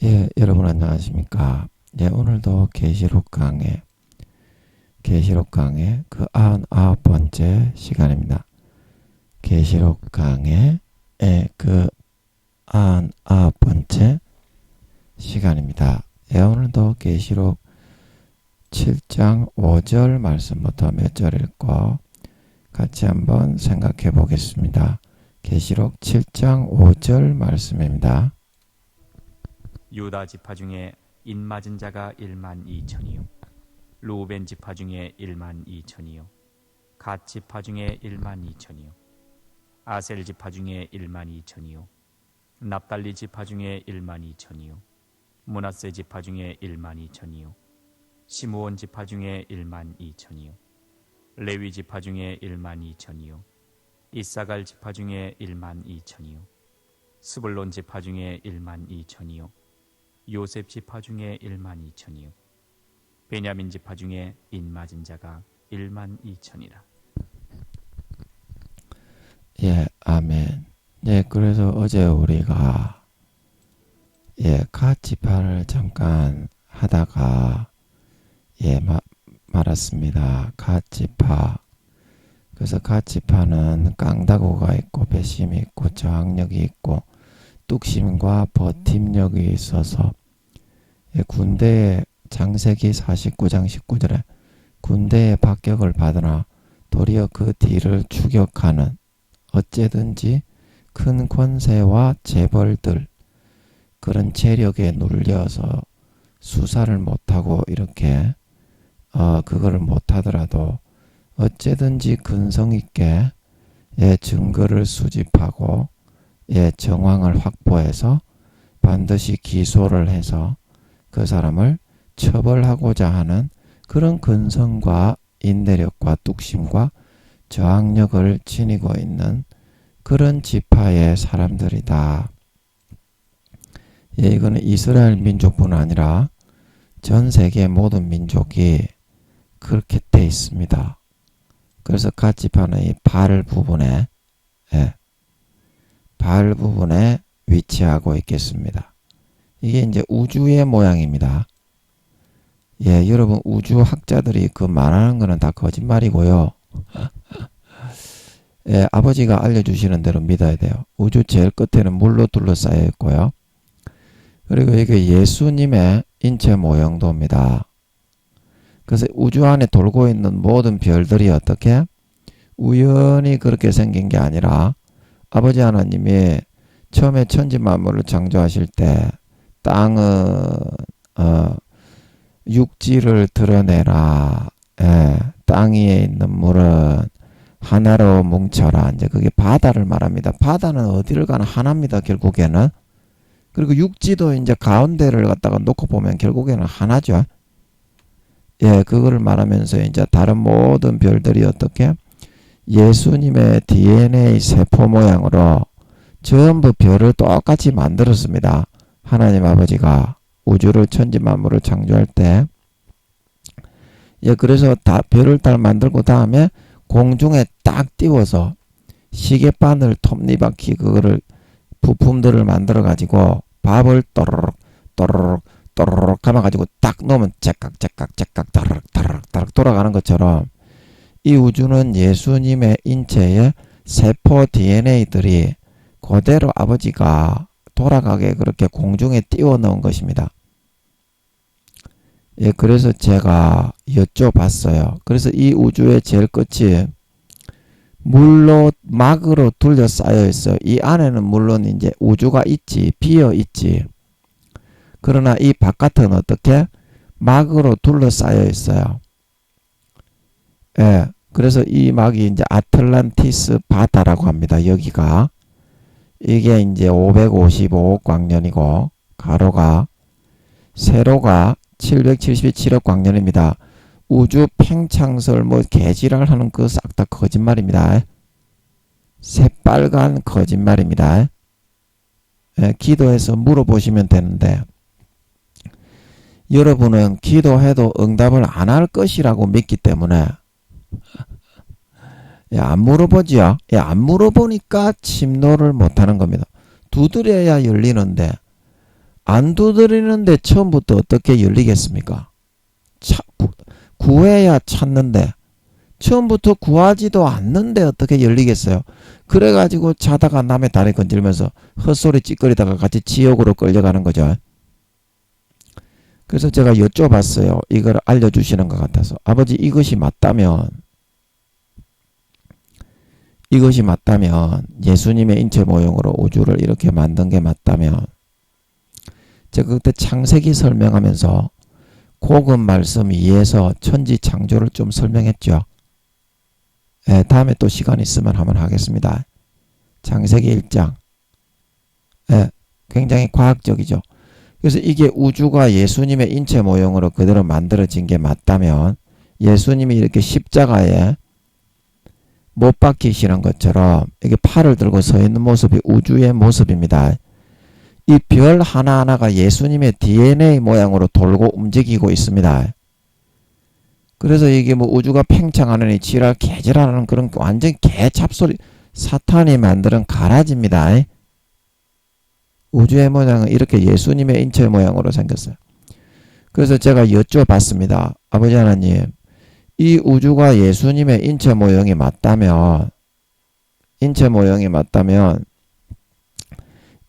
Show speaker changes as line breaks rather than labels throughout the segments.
예, 여러분 안녕하십니까? 예, 오늘도 계시록 강의 그 99번째 시간입니다. 계시록 강의 그 99번째 시간입니다. 예, 오늘도 계시록 7장 5절 말씀부터 몇 절 읽고 같이 한번 생각해 보겠습니다. 계시록 7장 5절 말씀입니다.
유다 지파 중에 인맞은 자가 1만 2천이요 루벤 지파 중에 1만 2천이요 갓 지파 중에 1만 2천이요 아셀 지파 중에 1만 2천이요 납달리 지파 중에 1만 2천이요 므낫세 지파 중에 1만 2천이요 시므온 지파 중에 1만 2천이요 레위 지파 중에 1만 2천이요 이사갈 지파 중에 1만 2천이요 스불론 지파 중에 1만 2천이요 요셉 지파 중에 1만 2천이요 베냐민 지파 중에 인맞은 자가 1만 2천이라.
예, 아멘. 예, 그래서 어제 우리가 갓 지파를 잠깐 하다가 말았습니다. 갓 지파. 그래서 갓 지파는 깡다구가 있고 배심이 있고 저항력이 있고 뚝심과 버팀력이 있어서 군대에 창세기 49장 19절에 군대의 박격을 받으나 도리어 그 뒤를 추격하는 어째든지 큰 권세와 재벌들 그런 재력에 눌려서 수사를 못하고 이렇게 그거를 못하더라도 어째든지 근성 있게 증거를 수집하고 정황을 확보해서 반드시 기소를 해서 그 사람을 처벌하고자 하는 그런 근성과 인내력과 뚝심과 저항력을 지니고 있는 그런 지파의 사람들이다. 이거는 이스라엘 민족뿐 아니라 전 세계 모든 민족이 그렇게 돼 있습니다. 그래서 갓 지파는 이 발 부분에 위치하고 있겠습니다. 이게 이제 우주의 모양입니다. 여러분 우주학자들이 그 말하는 거는 다 거짓말이고요. 아버지가 알려주시는 대로 믿어야 돼요. 우주 제일 끝에는 물로 둘러싸여 있고요. 그리고 이게 예수님의 인체 모형도입니다. 그래서 우주 안에 돌고 있는 모든 별들이 어떻게 우연히 그렇게 생긴 게 아니라 아버지 하나님이 처음에 천지 만물을 창조하실 때 땅은 육지를 드러내라. 땅 위에 있는 물은 하나로 뭉쳐라. 이제 그게 바다를 말합니다. 바다는 어디를 가나 하나입니다. 결국에는. 그리고 육지도 이제 가운데를 갖다가 놓고 보면 결국에는 하나죠. 그거를 말하면서 이제 다른 모든 별들이 어떻게 예수님의 DNA 세포 모양으로 전부 별을 똑같이 만들었습니다. 하나님 아버지가 우주를 천지 만물을 창조할 때 그래서 다 별을 딱 만들고 다음에 공중에 딱 띄워서 시계바늘 톱니바퀴 그거를 부품들을 만들어 가지고 밥을 또르륵 또르륵 또르륵 감아가지고 딱 놓으면 째깍 따르륵 따르륵 돌아가는 것처럼 이 우주는 예수님의 인체의 세포 DNA들이 그대로 아버지가 돌아가게 그렇게 공중에 띄워 넣은 것입니다. 그래서 제가 여쭤봤어요. 그래서 이 우주의 제일 끝이 물로 막으로 둘러싸여 있어요. 이 안에는 물론 이제 우주가 있지, 비어 있지. 그러나 이 바깥은 어떻게? 막으로 둘러싸여 있어요. 그래서 이 막이 이제 아틀란티스 바다라고 합니다. 여기가. 이게 이제 555억 광년이고, 가로가, 세로가 777억 광년입니다. 우주 팽창설 개지랄 하는 그 싹 다 거짓말입니다. 새빨간 거짓말입니다. 기도해서 물어보시면 되는데 여러분은 기도해도 응답을 안 할 것이라고 믿기 때문에 안 물어보지요. 안 물어보니까 침노를 못하는 겁니다. 두드려야 열리는데 안 두드리는데 처음부터 어떻게 열리겠습니까? 구해야 찾는데 처음부터 구하지도 않는데 어떻게 열리겠어요? 그래가지고 자다가 남의 다리 건들면서 헛소리 찌꺼리다가 같이 지옥으로 끌려가는 거죠. 그래서 제가 여쭤봤어요. 이걸 알려주시는 것 같아서. 아버지, 이것이 맞다면 예수님의 인체 모형으로 우주를 이렇게 만든 게 맞다면, 제가 그때 창세기 설명하면서 복음 말씀 이해해서 천지 창조를 좀 설명했죠. 다음에 또 시간 있으면 한번 하겠습니다. 창세기 1장. 굉장히 과학적이죠. 그래서 이게 우주가 예수님의 인체 모형으로 그대로 만들어진 게 맞다면, 예수님이 이렇게 십자가에 못 박히시는 것처럼 이게 팔을 들고 서 있는 모습이 우주의 모습입니다. 이 별 하나하나가 예수님의 DNA 모양으로 돌고 움직이고 있습니다. 그래서 이게 뭐 우주가 팽창하느니 지랄 개지랄하는 그런 완전 개잡소리, 사탄이 만드는 가라지입니다. 우주의 모양은 이렇게 예수님의 인체 모양으로 생겼어요. 그래서 제가 여쭤봤습니다. 아버지 하나님, 이 우주가 예수님의 인체 모형이 맞다면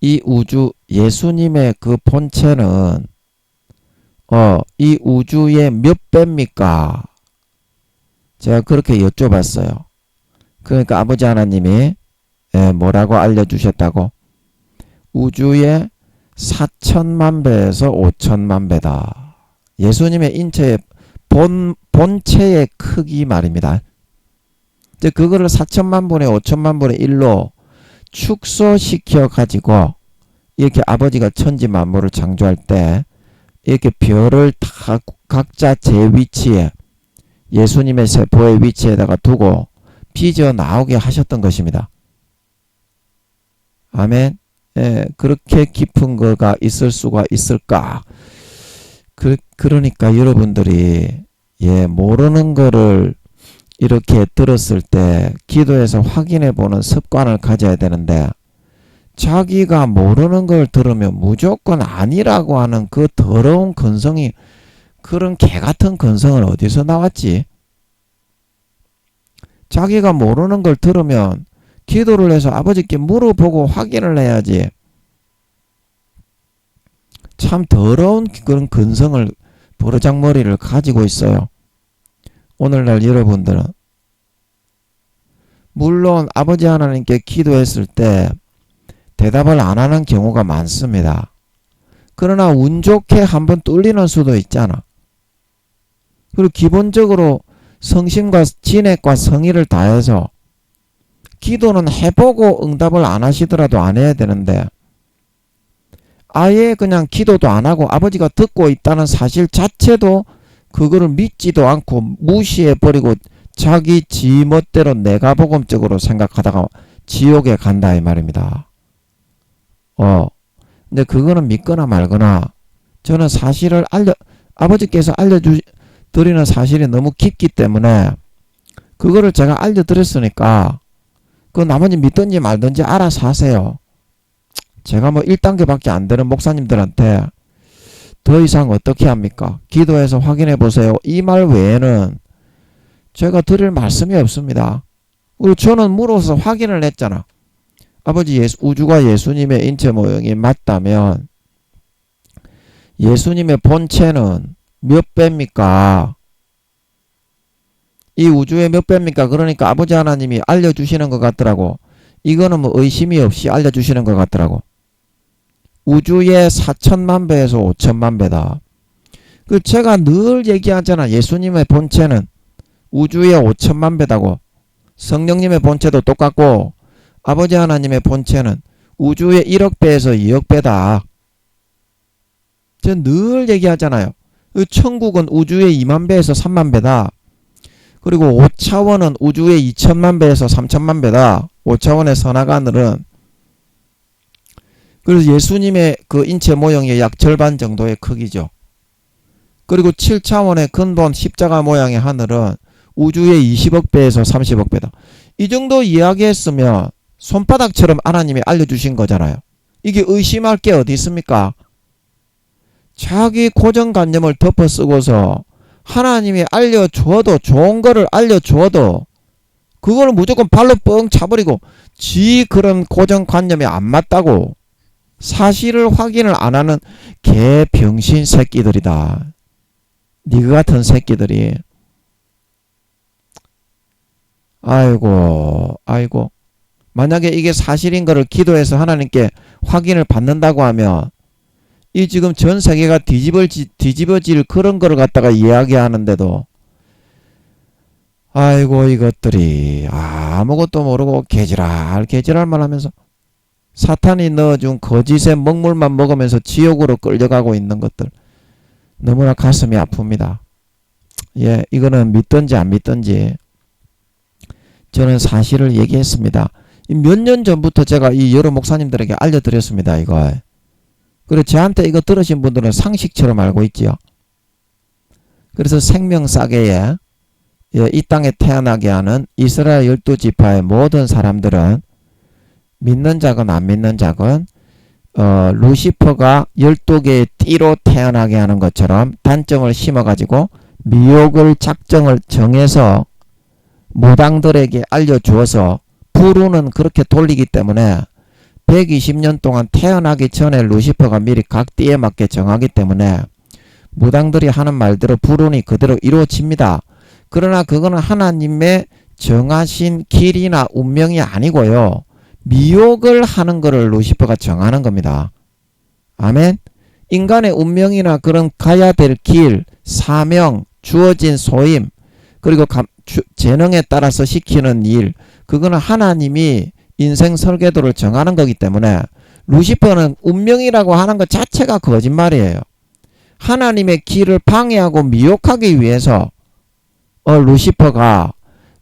이 우주, 예수님의 그 본체는 이 우주의 몇 배입니까? 제가 그렇게 여쭤봤어요. 그러니까 아버지 하나님이 뭐라고 알려주셨다고? 우주의 4천만 배에서 5천만 배다. 예수님의 인체의 본체의 크기 말입니다. 이제 그거를 4천만 분의 5천만 분의 1로 축소시켜 가지고 이렇게 아버지가 천지 만물을 창조할 때 이렇게 별을 다 각자 제 위치에, 예수님의 세포의 위치에다가 두고 빚어 나오게 하셨던 것입니다. 아멘. 그렇게 깊은 거가 있을 수가 있을까? 그러니까 여러분들이 모르는 거를 이렇게 들었을 때 기도해서 확인해 보는 습관을 가져야 되는데, 자기가 모르는 걸 들으면 무조건 아니라고 하는 그 더러운 근성이, 그런 개같은 근성은 어디서 나왔지? 자기가 모르는 걸 들으면 기도를 해서 아버지께 물어보고 확인을 해야지. 참 더러운 그런 근성을, 버르장머리를 가지고 있어요. 오늘날 여러분들은 물론 아버지 하나님께 기도했을 때 대답을 안 하는 경우가 많습니다. 그러나 운 좋게 한번 뚫리는 수도 있잖아. 그리고 기본적으로 성심과 진액과 성의를 다해서 기도는 해보고 응답을 안 하시더라도 안 해야 되는데, 아예 그냥 기도도 안 하고 아버지가 듣고 있다는 사실 자체도 그거를 믿지도 않고 무시해버리고 자기 지멋대로 내가복음적으로 생각하다가 지옥에 간다 이 말입니다. 근데 그거는 믿거나 말거나, 저는 사실을 아버지께서 알려드리는 사실이 너무 깊기 때문에 그거를 제가 알려드렸으니까 그 나머지 믿든지 말든지 알아서 하세요. 제가 뭐 1단계밖에 안 되는 목사님들한테 더 이상 어떻게 합니까? 기도해서 확인해 보세요. 이 말 외에는 제가 드릴 말씀이 없습니다. 그리고 저는 물어서 확인을 했잖아. 아버지, 우주가 예수님의 인체 모형이 맞다면 예수님의 본체는 몇 배입니까? 이 우주의 몇 배입니까? 그러니까 아버지 하나님이 알려주시는 것 같더라고. 이거는 뭐 의심이 없이 알려주시는 것 같더라고. 우주의 4천만 배에서 5천만 배다. 그 제가 늘 얘기하잖아. 예수님의 본체는 우주의 5천만 배다고. 성령님의 본체도 똑같고 아버지 하나님의 본체는 우주의 1억 배에서 2억 배다. 제가 늘 얘기하잖아요. 천국은 우주의 2만 배에서 3만 배다. 그리고 5차원은 우주의 2천만 배에서 3천만 배다. 5차원의 선하가늘은. 그래서 예수님의 그 인체 모형의 약 절반 정도의 크기죠. 그리고 7차원의 근본 십자가 모양의 하늘은 우주의 20억 배에서 30억 배다. 이 정도 이야기했으면 손바닥처럼 하나님이 알려주신 거잖아요. 이게 의심할 게 어디 있습니까? 자기 고정관념을 덮어쓰고서 하나님이 알려줘도 좋은 거를 알려줘도 그걸 무조건 발로 뻥 차버리고 지 그런 고정관념이 안 맞다고 사실을 확인을 안 하는 개병신 새끼들이다. 니그 같은 새끼들이. 아이고 만약에 이게 사실인 거를 기도해서 하나님께 확인을 받는다고 하면 이 지금 전 세계가 뒤집어질 그런 거를 갖다가 이야기하는데도 아이고 이것들이 아무것도 모르고 개지랄만 하면서 사탄이 넣어준 거짓의 먹물만 먹으면서 지옥으로 끌려가고 있는 것들 너무나 가슴이 아픕니다. 예, 이거는 믿든지 안 믿든지 저는 사실을 얘기했습니다. 몇 년 전부터 제가 이 여러 목사님들에게 알려드렸습니다. 이거. 그리고 저한테 이거 들으신 분들은 상식처럼 알고 있지요. 그래서 생명싸개에 이 땅에 태어나게 하는 이스라엘 12지파의 모든 사람들은 믿는 자건 안 믿는 자건 루시퍼가 12개의 띠로 태어나게 하는 것처럼 단점을 심어가지고 미혹을 작정을 정해서 무당들에게 알려주어서 부르는 그렇게 돌리기 때문에 120년 동안 태어나기 전에 루시퍼가 미리 각 띠에 맞게 정하기 때문에 무당들이 하는 말대로 부르니 그대로 이루어집니다. 그러나 그거는 하나님의 정하신 길이나 운명이 아니고요. 미혹을 하는 것을 루시퍼가 정하는 겁니다. 아멘. 인간의 운명이나 그런 가야 될 길, 사명, 주어진 소임, 그리고 재능에 따라서 시키는 일, 그거는 하나님이 인생 설계도를 정하는 거기 때문에 루시퍼는 운명이라고 하는 것 자체가 거짓말이에요. 하나님의 길을 방해하고 미혹하기 위해서 루시퍼가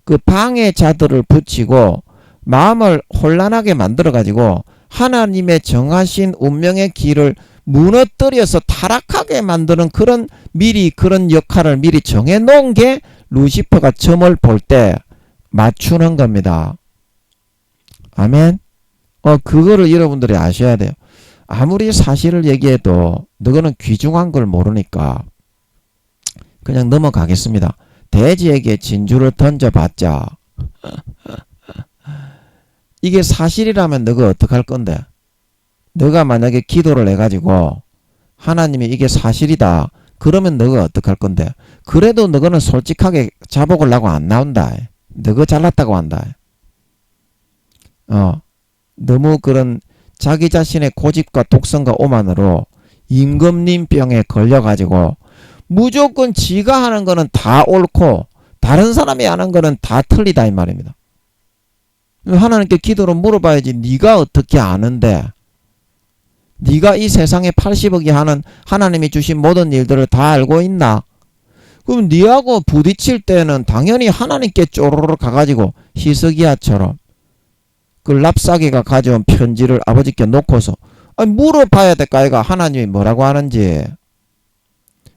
그 방해자들을 붙이고 마음을 혼란하게 만들어가지고 하나님의 정하신 운명의 길을 무너뜨려서 타락하게 만드는 그런 역할을 미리 정해놓은 게 루시퍼가 점을 볼 때 맞추는 겁니다. 아멘. 그거를 여러분들이 아셔야 돼요. 아무리 사실을 얘기해도 너는 귀중한 걸 모르니까 그냥 넘어가겠습니다. 돼지에게 진주를 던져봤자 이게 사실이라면 너가 어떡할 건데? 너가 만약에 기도를 해가지고 하나님이 이게 사실이다 그러면 너가 어떡할 건데? 그래도 너는 솔직하게 자복을 하고 안 나온다. 너가 잘났다고 한다. 너무 그런 자기 자신의 고집과 독성과 오만으로 임금님병에 걸려가지고 무조건 지가 하는 거는 다 옳고 다른 사람이 하는 거는 다 틀리다 이 말입니다. 하나님께 기도로 물어봐야지. 네가 어떻게 아는데? 네가 이 세상에 80억이 하는 하나님이 주신 모든 일들을 다 알고 있나? 그럼 네하고 부딪힐 때는 당연히 하나님께 쪼르르 가가지고 히스기야처럼 그 랍사기가 가져온 편지를 아버지께 놓고서 물어봐야 될까 이가 하나님이 뭐라고 하는지.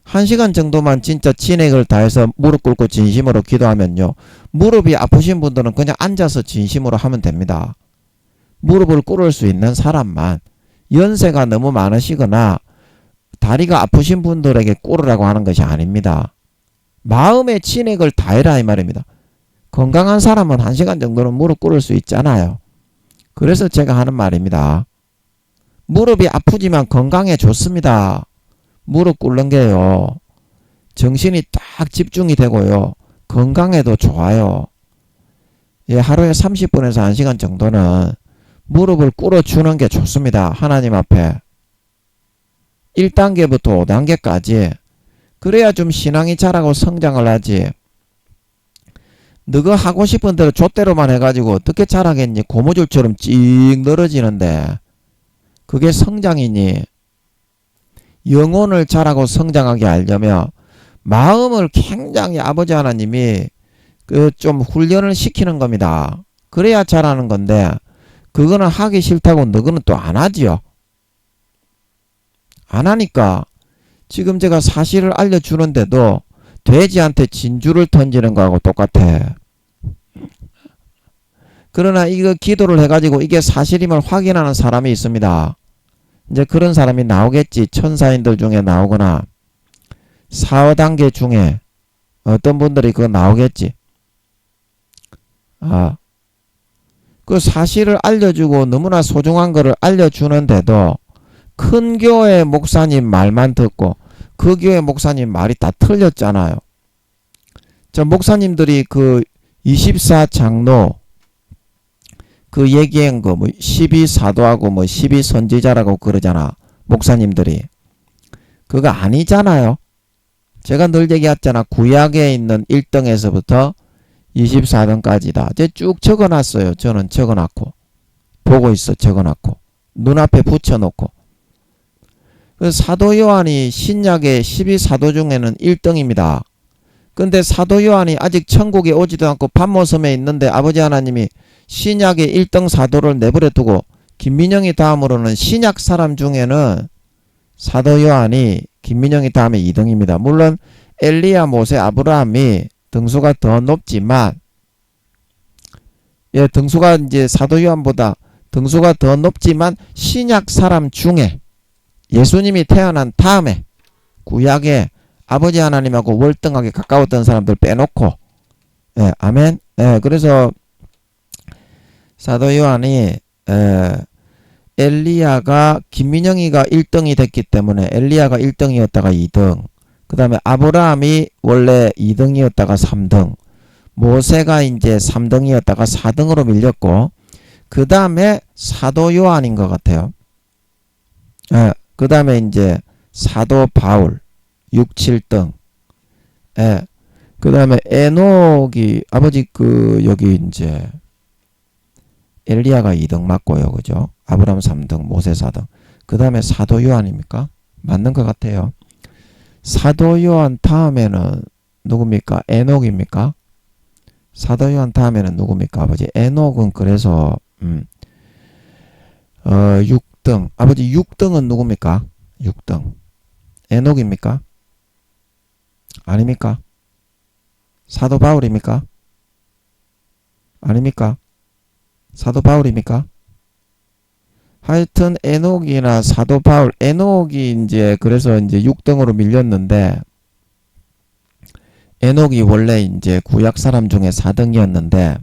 1시간 정도만 진짜 진액을 다해서 무릎 꿇고 진심으로 기도하면요. 무릎이 아프신 분들은 그냥 앉아서 진심으로 하면 됩니다. 무릎을 꿇을 수 있는 사람만, 연세가 너무 많으시거나 다리가 아프신 분들에게 꿇으라고 하는 것이 아닙니다. 마음의 진액을 다해라 이 말입니다. 건강한 사람은 1시간 정도는 무릎 꿇을 수 있잖아요. 그래서 제가 하는 말입니다. 무릎이 아프지만 건강에 좋습니다. 무릎 꿇는 게요. 정신이 딱 집중이 되고요. 건강에도 좋아요. 예, 하루에 30분에서 1시간 정도는 무릎을 꿇어주는 게 좋습니다. 하나님 앞에. 1단계부터 5단계까지. 그래야 좀 신앙이 자라고 성장을 하지. 너가 하고 싶은 대로 좆대로만 해가지고 어떻게 자라겠니? 고무줄처럼 찍 늘어지는데 그게 성장이니? 영혼을 자라고 성장하게 하려면 마음을 굉장히 아버지 하나님이 좀 훈련을 시키는 겁니다. 그래야 자라는 건데 그거는 하기 싫다고 너는 또 안 하지요. 안 하니까 지금 제가 사실을 알려주는데도 돼지한테 진주를 던지는 거하고 똑같아. 그러나 이거 기도를 해가지고 이게 사실임을 확인하는 사람이 있습니다. 이제 그런 사람이 나오겠지. 천사인들 중에 나오거나 4, 5단계 중에 어떤 분들이 그거 나오겠지. 그 사실을 알려주고 너무나 소중한 거를 알려주는데도 큰 교회 목사님 말만 듣고 그 교회 목사님 말이 다 틀렸잖아요. 저 목사님들이 그 24장로 그 얘기한 거 뭐 12사도하고 뭐 12선지자라고 그러잖아. 목사님들이. 그거 아니잖아요. 제가 늘 얘기했잖아. 구약에 있는 1등에서부터 24등까지다. 이제 쭉 적어놨어요. 저는 적어놨고. 보고 있어. 적어놨고. 눈앞에 붙여놓고. 사도 요한이 신약의 12사도 중에는 1등입니다. 근데 사도 요한이 아직 천국에 오지도 않고 patmos섬에 있는데 아버지 하나님이 신약의 1등 사도를 내버려 두고 김민영이 다음으로는 신약 사람 중에는 사도 요한이 김민영이 다음에 2등입니다. 물론 엘리야, 모세, 아브라함이 등수가 더 높지만 등수가 이제 사도 요한보다 등수가 더 높지만 신약 사람 중에 예수님이 태어난 다음에 구약에 아버지 하나님하고 월등하게 가까웠던 사람들 빼놓고 아멘. 그래서 사도 요한이 엘리야가 김민영이가 1등이 됐기 때문에 엘리야가 1등이었다가 2등, 그 다음에 아브라함이 원래 2등이었다가 3등, 모세가 이제 3등이었다가 4등으로 밀렸고, 그 다음에 사도 요한인 것 같아요. 그 다음에 이제 사도 바울 6, 7등. 그 다음에 에녹이 아버지 여기 이제 엘리야가 2등 맞고요. 그죠? 아브라함 3등, 모세 4등. 그 다음에 사도 요한입니까? 맞는 것 같아요. 사도 요한 다음에는 누굽니까? 에녹입니까? 사도 요한 다음에는 누굽니까? 아버지 에녹은 그래서 6등. 아버지 6등은 누굽니까? 6등. 에녹입니까? 아닙니까? 사도 바울입니까? 아닙니까? 사도 바울입니까? 하여튼 에녹이나 사도 바울, 에녹이 이제 그래서 이제 6등으로 밀렸는데, 에녹이 원래 이제 구약 사람 중에 4등이었는데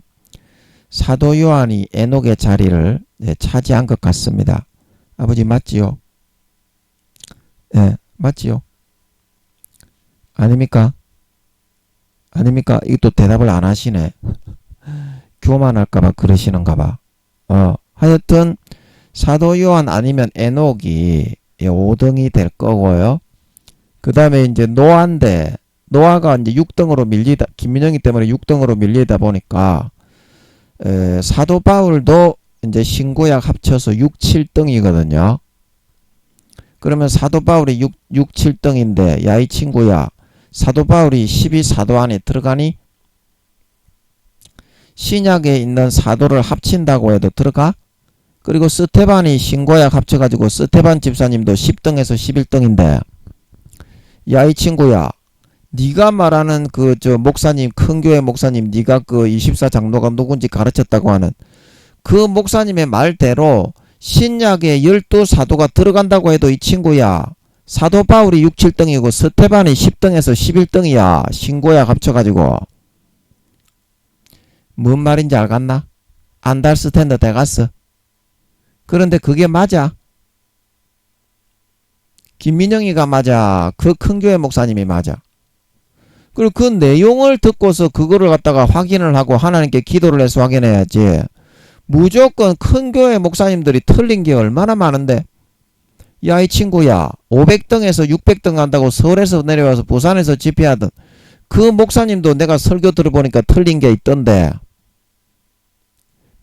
사도 요한이 에녹의 자리를 차지한 것 같습니다. 아버지 맞지요? 맞지요? 아닙니까? 아닙니까? 이것도 대답을 안 하시네. 교만할까봐 그러시는가봐. 하여튼 사도 요한 아니면 에녹이 5등이 될 거고요. 그 다음에 이제 노아인데, 노아가 이제 6등으로 밀리다, 김민영이 때문에 6등으로 밀리다 보니까 사도 바울도 이제 신구약 합쳐서 6, 7등이거든요. 그러면 사도 바울이 6, 7등인데 야 이 친구야, 사도 바울이 12사도 안에 들어가니? 신약에 있는 사도를 합친다고 해도 들어가? 그리고 스테반이 신구약 합쳐가지고 스테반 집사님도 10등에서 11등인데 야 이 친구야, 네가 말하는 목사님, 큰 교회 목사님, 네가 24장로가 누군지 가르쳤다고 하는 그 목사님의 말대로 신약에 12사도가 들어간다고 해도 이 친구야, 사도 바울이 6, 7등이고 스테반이 10등에서 11등이야. 신구약 합쳐가지고. 뭔 말인지 알겠나? 안달스탠드 돼갔어. 그런데 그게 맞아? 김민영이가 맞아? 그 큰 교회 목사님이 맞아? 그리고 그 내용을 듣고서 그거를 갖다가 확인을 하고 하나님께 기도를 해서 확인해야지. 무조건 큰 교회 목사님들이 틀린 게 얼마나 많은데, 야 이 친구야, 500등에서 600등 한다고 서울에서 내려와서 부산에서 집회하던 그 목사님도 내가 설교 들어보니까 틀린 게 있던데,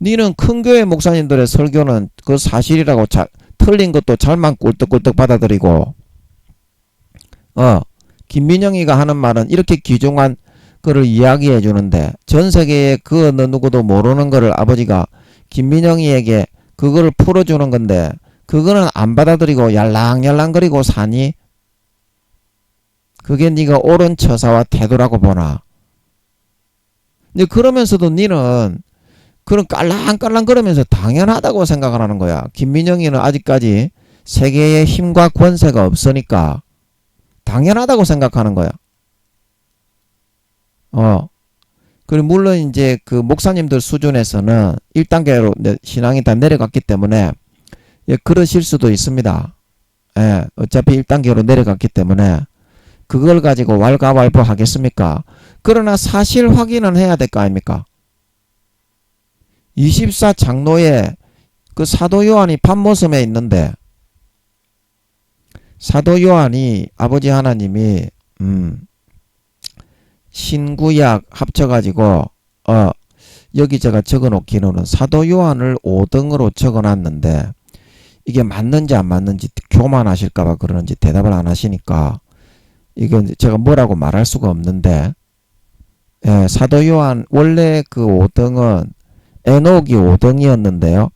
니는 큰 교회 목사님들의 설교는 그 사실이라고 틀린 것도 잘만 꿀떡꿀떡 받아들이고, 김민영이가 하는 말은 이렇게 귀중한 거를 이야기해 주는데 전 세계에 그 어느 누구도 모르는 거를 아버지가 김민영이에게 그거를 풀어주는 건데 그거는 안 받아들이고 얄랑얄랑거리고 사니? 그게 네가 옳은 처사와 태도라고 보나? 근데 그러면서도 니는 그런 깔랑깔랑거리면서 당연하다고 생각을 하는 거야. 김민영이는 아직까지 세계에 힘과 권세가 없으니까 당연하다고 생각하는 거야. 그리고 물론 이제 그 목사님들 수준에서는 1단계로 신앙이 다 내려갔기 때문에 그러실 수도 있습니다. 어차피 1단계로 내려갔기 때문에 그걸 가지고 왈가왈부 하겠습니까? 그러나 사실 확인은 해야 될 거 아닙니까? 24장로에 그 사도 요한이 밤모섬에 있는데 사도 요한이 아버지 하나님이 신구약 합쳐가지고 여기 제가 적어놓기로는 사도 요한을 5등으로 적어놨는데 이게 맞는지 안 맞는지 교만하실까봐 그러는지 대답을 안 하시니까 이건 제가 뭐라고 말할 수가 없는데 사도 요한 원래 그 5등은 에녹이 5등이었는데요.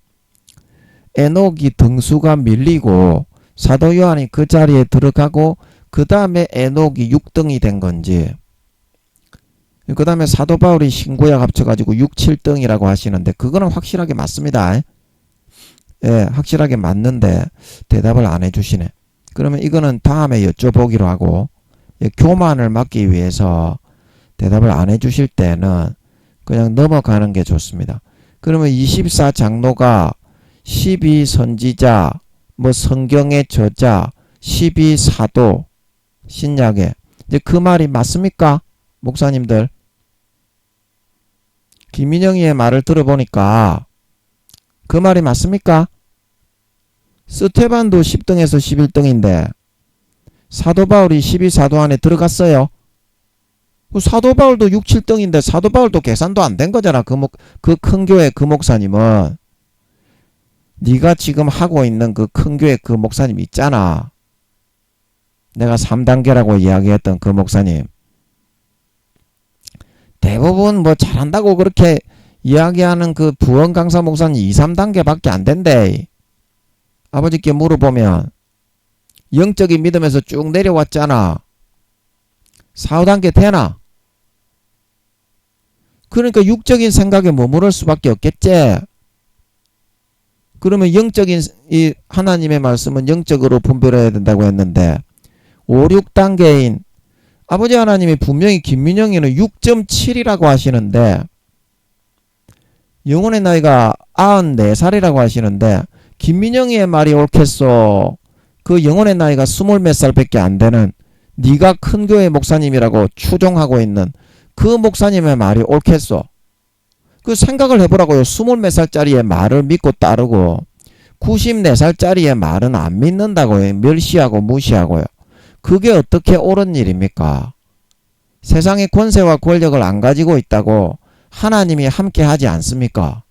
에녹이 등수가 밀리고 사도 요한이 그 자리에 들어가고 그 다음에 에녹이 6등이 된 건지 그 다음에 사도 바울이 신구약 합쳐가지고 6, 7등이라고 하시는데 그거는 확실하게 맞습니다. 확실하게 맞는데 대답을 안 해주시네. 그러면 이거는 다음에 여쭤보기로 하고 교만을 막기 위해서 대답을 안 해주실 때는 그냥 넘어가는 게 좋습니다. 그러면 24장로가 12선지자, 뭐 성경의 저자, 12사도, 신약에 이제 그 말이 맞습니까? 목사님들. 김민영이의 말을 들어보니까 그 말이 맞습니까? 스테반도 10등에서 11등인데 사도 바울이 12사도 안에 들어갔어요. 사도 바울도 6, 7등인데 사도 바울도 계산도 안 된 거잖아. 그 큰 교회 그 목사님은. 네가 지금 하고 있는 그 큰 교회 그 목사님 있잖아. 내가 3단계라고 이야기했던 그 목사님. 대부분 뭐 잘한다고 그렇게 이야기하는 그 부원 강사 목사님 2, 3단계밖에 안 된대. 아버지께 물어보면 영적인 믿음에서 쭉 내려왔잖아. 4, 5단계 되나? 그러니까 육적인 생각에 머무를 수밖에 없겠지. 그러면 영적인 이 하나님의 말씀은 영적으로 분별해야 된다고 했는데 5, 6단계인 아버지 하나님이 분명히 김민영이는 6.7이라고 하시는데 영혼의 나이가 94살이라고 하시는데 김민영이의 말이 옳겠소. 그 영혼의 나이가 20몇 살밖에 안 되는 네가 큰 교회 목사님이라고 추종하고 있는 그 목사님의 말이 옳겠소. 그 생각을 해보라고요. 20몇 살짜리의 말을 믿고 따르고 94살짜리의 말은 안 믿는다고요. 멸시하고 무시하고요. 그게 어떻게 옳은 일입니까? 세상의 권세와 권력을 안 가지고 있다고 하나님이 함께 하지 않습니까?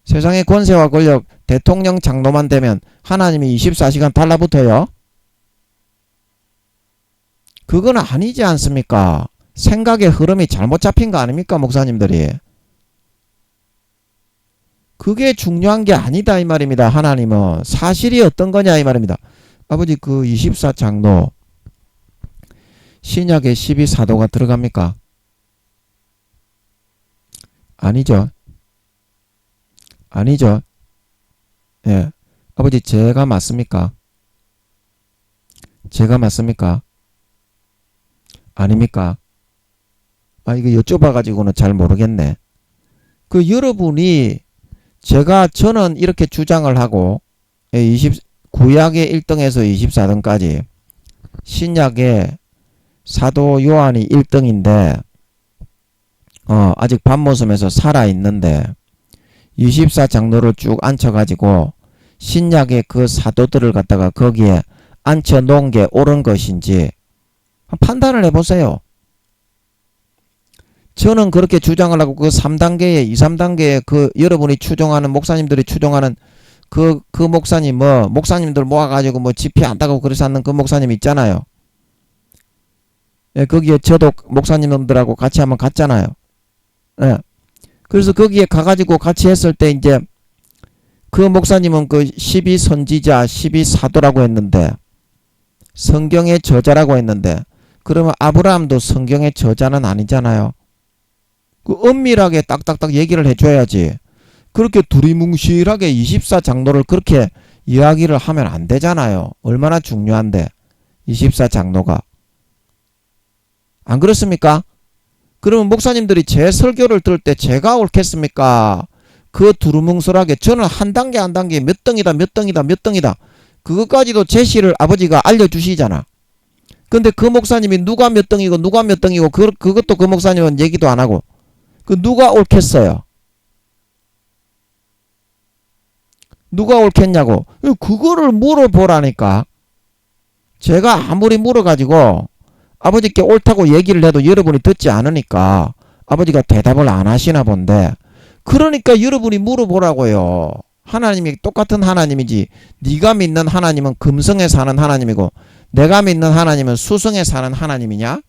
세상의 권세와 권력 대통령 장로만 되면 하나님이 24시간 달라붙어요? 그건 아니지 않습니까? 생각의 흐름이 잘못 잡힌 거 아닙니까 목사님들이? 그게 중요한 게 아니다 이 말입니다. 하나님은 사실이 어떤 거냐 이 말입니다. 아버지 그 24장로 신약에 12사도가 들어갑니까? 아니죠. 아니죠. 예. 아버지 제가 맞습니까? 제가 맞습니까? 아닙니까? 이거 여쭤봐가지고는 잘 모르겠네. 그 여러분이 저는 이렇게 주장을 하고 구약의 1등에서 24등까지 신약의 사도 요한이 1등인데 아직 밤모섬에서 살아있는데 24장로를 쭉 앉혀가지고 신약의 그 사도들을 갖다가 거기에 앉혀놓은 게 옳은 것인지 판단을 해보세요. 저는 그렇게 주장을 하고 그 3단계에 2, 3단계에 그 여러분이 추종하는 목사님들이 추종하는 그 목사님 목사님들 모아가지고 집회 한다고 그래서 하는 그 목사님 있잖아요. 예, 거기에 저도 목사님들하고 같이 한번 갔잖아요. 예. 그래서 거기에 가가지고 같이 했을 때 이제 그 목사님은 그 12선지자 12사도라고 했는데 성경의 저자라고 했는데 그러면 아브라함도 성경의 저자는 아니잖아요. 그 엄밀하게 딱딱딱 얘기를 해줘야지. 그렇게 두리뭉실하게 24장로를 그렇게 이야기를 하면 안 되잖아요. 얼마나 중요한데 24장로가. 안 그렇습니까? 그러면 목사님들이 제 설교를 들을 때 제가 옳겠습니까? 그 두루뭉술하게 저는 한 단계 한 단계 몇 등이다 몇 등이다 몇 등이다 그것까지도 제시를 아버지가 알려주시잖아. 근데 그 목사님이 누가 몇 등이고 누가 몇 등이고 그것도 그 목사님은 얘기도 안 하고 그 누가 옳겠어요? 누가 옳겠냐고. 그거를 물어보라니까. 제가 아무리 물어가지고 아버지께 옳다고 얘기를 해도 여러분이 듣지 않으니까 아버지가 대답을 안 하시나 본데, 그러니까 여러분이 물어보라고요. 하나님이 똑같은 하나님이지 네가 믿는 하나님은 금성에 사는 하나님이고 내가 믿는 하나님은 수성에 사는 하나님이냐?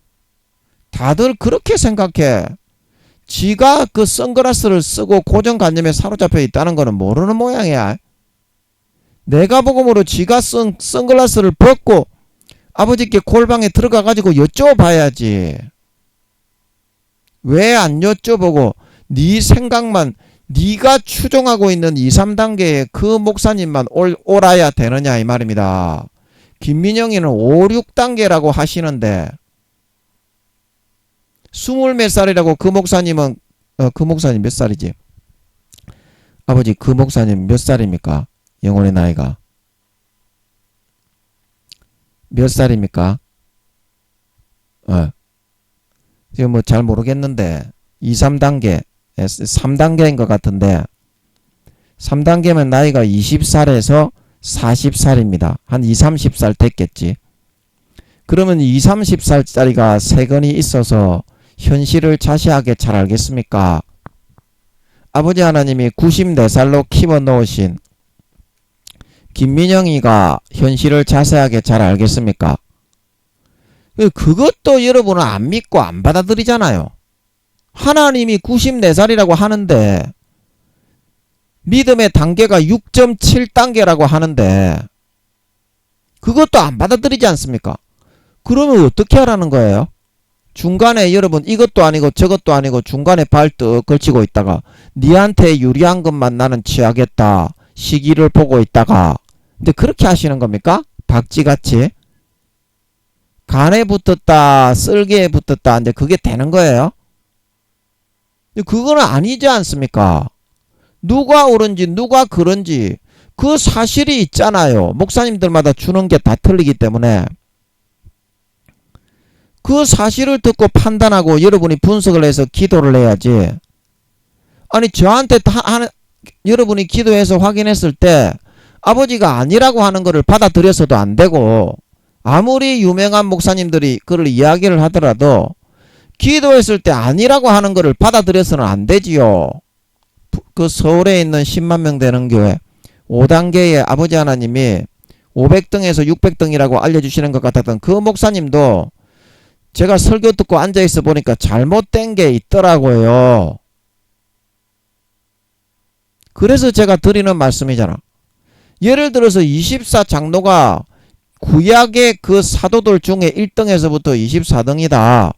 다들 그렇게 생각해. 지가 그 선글라스를 쓰고 고정관념에 사로잡혀 있다는 거는 모르는 모양이야. 내가 복음으로 지가 쓴 선글라스를 벗고 아버지께 골방에 들어가 가지고 여쭤봐야지. 왜 안 여쭤보고 네 생각만, 네가 추종하고 있는 2, 3단계의 그 목사님만 옳아야 되느냐 이 말입니다. 김민영이는 5, 6단계라고 하시는데 20몇 살이라고 그 목사님은 그 목사님 몇 살이지? 아버지 그 목사님 몇 살입니까? 영혼의 나이가 몇 살입니까? 지금 뭐 잘 모르겠는데 2, 3단계 3단계인 것 같은데 3단계면 나이가 20살에서 40살입니다. 한 2, 30살 됐겠지. 그러면 2, 30살짜리가 세건이 있어서 현실을 자세하게 잘 알겠습니까? 아버지 하나님이 94살로 키워 놓으신 김민영이가 현실을 자세하게 잘 알겠습니까? 그것도 여러분은 안 믿고 안 받아들이잖아요. 하나님이 94살이라고 하는데 믿음의 단계가 6.7단계라고 하는데 그것도 안 받아들이지 않습니까? 그러면 어떻게 하라는 거예요? 중간에 여러분 이것도 아니고 저것도 아니고 중간에 발떡 걸치고 있다가 니한테 유리한 것만 나는 취하겠다 시기를 보고 있다가, 근데 그렇게 하시는 겁니까? 박쥐같이 간에 붙었다 쓸개에 붙었다 이제 그게 되는 거예요? 그거는 아니지 않습니까? 누가 옳은지 누가 그런지 그 사실이 있잖아요. 목사님들마다 주는 게 다 틀리기 때문에 그 사실을 듣고 판단하고 여러분이 분석을 해서 기도를 해야지. 아니 저한테 여러분이 기도해서 확인했을 때 아버지가 아니라고 하는 것을 받아들여서도 안 되고, 아무리 유명한 목사님들이 그걸 이야기를 하더라도 기도했을 때 아니라고 하는 것을 받아들여서는 안 되지요. 그 서울에 있는 10만 명 되는 교회 5단계의 아버지 하나님이 500등에서 600등이라고 알려주시는 것 같았던 그 목사님도 제가 설교 듣고 앉아있어 보니까 잘못된 게 있더라고요. 그래서 제가 드리는 말씀이잖아. 예를 들어서 24장로가 구약의 그 사도들 중에 1등에서부터 24등이다.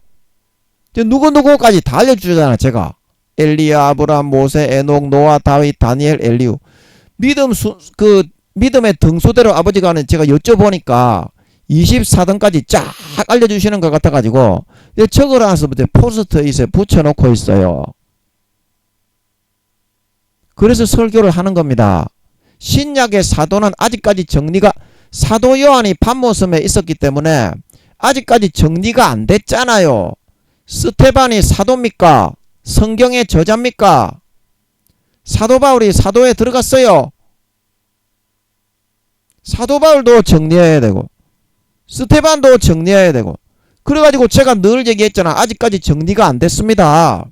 누구누구까지 다 알려주잖아 제가. 엘리야, 아브라함, 모세, 에녹, 노아, 다윗, 다니엘, 엘리우. 믿음의 등수대로 아버지가 하는 제가 여쭤보니까 24등까지 쫙 알려주시는 것 같아가지고 적어놔서부터 포스트잇에 붙여놓고 있어요. 그래서 설교를 하는 겁니다. 신약의 사도는 아직까지 정리가, 사도 요한이 patmos에 있었기 때문에 아직까지 정리가 안 됐잖아요. 스테반이 사도입니까? 성경의 저자입니까? 사도 바울이 사도에 들어갔어요. 사도 바울도 정리해야 되고 스테반도 정리해야 되고, 그래가지고 제가 늘 얘기했잖아. 아직까지 정리가 안 됐습니다.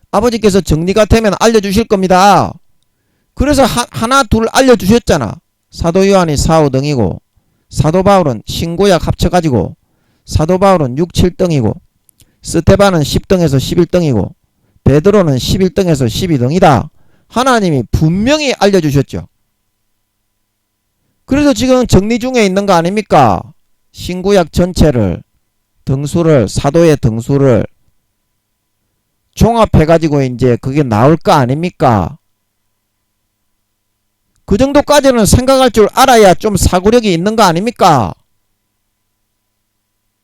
아버지께서 정리가 되면 알려주실 겁니다. 그래서 하나 둘 알려주셨잖아. 사도 요한이 4, 5등이고 사도 바울은 신구약 합쳐가지고 사도 바울은 6, 7등이고 스테반은 10등에서 11등이고 베드로는 11등에서 12등이다. 하나님이 분명히 알려주셨죠. 그래서 지금 정리 중에 있는 거 아닙니까? 신구약 전체를, 등수를, 사도의 등수를 종합해가지고 이제 그게 나올 거 아닙니까? 그 정도까지는 생각할 줄 알아야 좀 사고력이 있는 거 아닙니까?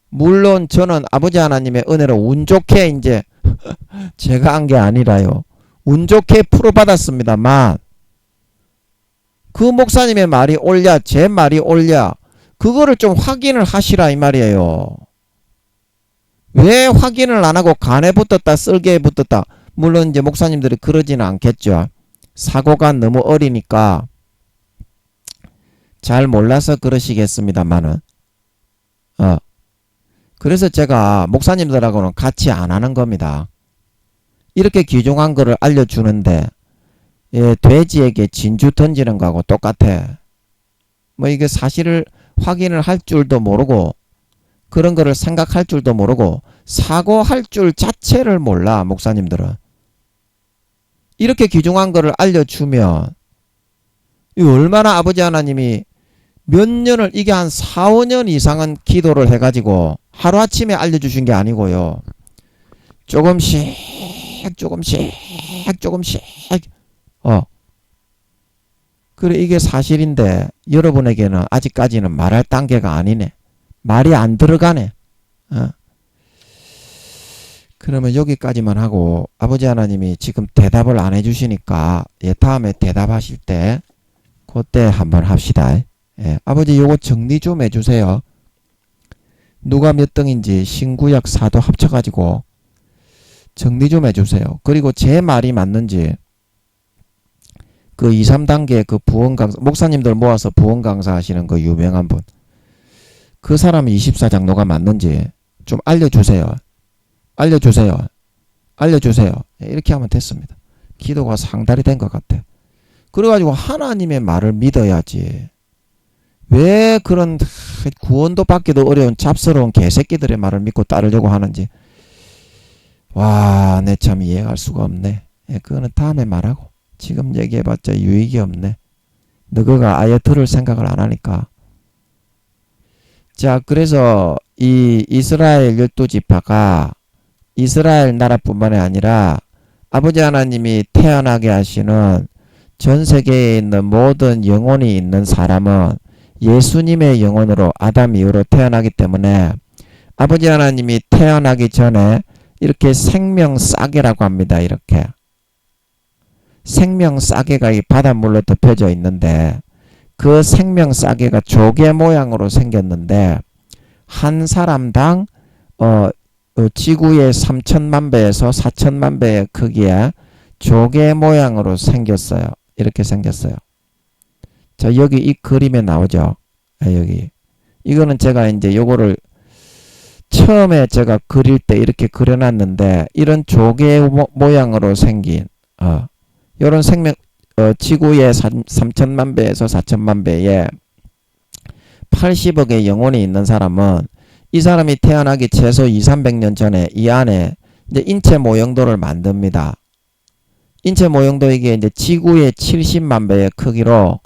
물론 저는 아버지 하나님의 은혜로 운 좋게 이제 제가 한 게 아니라요. 운 좋게 풀어받았습니다만 그 목사님의 말이 옳냐 제 말이 옳냐 그거를 좀 확인을 하시라 이 말이에요. 왜 확인을 안 하고 간에 붙었다 쓸개에 붙었다. 물론 이제 목사님들이 그러지는 않겠죠. 사고가 너무 어리니까 잘 몰라서 그러시겠습니다만은 그래서 제가 목사님들하고는 같이 안 하는 겁니다. 이렇게 귀중한 거를 알려주는데 돼지에게 진주 던지는 거하고 똑같아. 뭐 이게 사실을 확인을 할 줄도 모르고 그런 거를 생각할 줄도 모르고 사고할 줄 자체를 몰라 목사님들은. 이렇게 귀중한 거를 알려주면 얼마나 아버지 하나님이 몇 년을 이게 한 4, 5년 이상은 기도를 해가지고 하루아침에 알려주신 게 아니고요. 조금씩 그래 이게 사실인데 여러분에게는 아직까지는 말할 단계가 아니네. 말이 안 들어가네. 그러면 여기까지만 하고 아버지 하나님이 지금 대답을 안 해주시니까 다음에 대답하실 때 그때 한번 합시다. 아버지 요거 정리 좀 해주세요. 누가 몇 등인지 신구약 사도 합쳐가지고 정리 좀 해주세요. 그리고 제 말이 맞는지 그 2, 3단계 그 부원 강사 목사님들 모아서 부원 강사 하시는 그 유명한 분 그 사람이 24장로가 맞는지 좀 알려주세요. 이렇게 하면 됐습니다. 기도가 상달이 된 것 같아. 그래가지고 하나님의 말을 믿어야지. 왜 그런 구원도 받기도 어려운 잡스러운 개새끼들의 말을 믿고 따르려고 하는지 와, 내 참 이해할 수가 없네. 그거는 다음에 말하고 지금 얘기해봤자 유익이 없네. 너가 아예 들을 생각을 안 하니까. 자, 그래서 이 이스라엘 12지파가 이스라엘 나라뿐만이 아니라 아버지 하나님이 태어나게 하시는 전 세계에 있는 모든 영혼이 있는 사람은 예수님의 영혼으로 아담 이후로 태어나기 때문에 아버지 하나님이 태어나기 전에 이렇게 생명 싸개라고 합니다. 이렇게 생명 싸개가 이 바닷물로 덮여져 있는데 그 생명 싸개가 조개 모양으로 생겼는데 한 사람당 지구의 3천만 배에서 4천만 배의 크기에 조개 모양으로 생겼어요. 이렇게 생겼어요. 자, 여기 이 그림에 나오죠. 여기 이거는 제가 이제 요거를 처음에 제가 그릴 때 이렇게 그려놨는데 이런 조개 모양으로 생긴 요런 생명 지구의 3천만 배에서 4천만 배에 80억의 영혼이 있는 사람은 이 사람이 태어나기 최소 2,300년 전에 이 안에 이제 인체 모형도를 만듭니다. 인체 모형도 이게 이제 지구의 70만 배의 크기로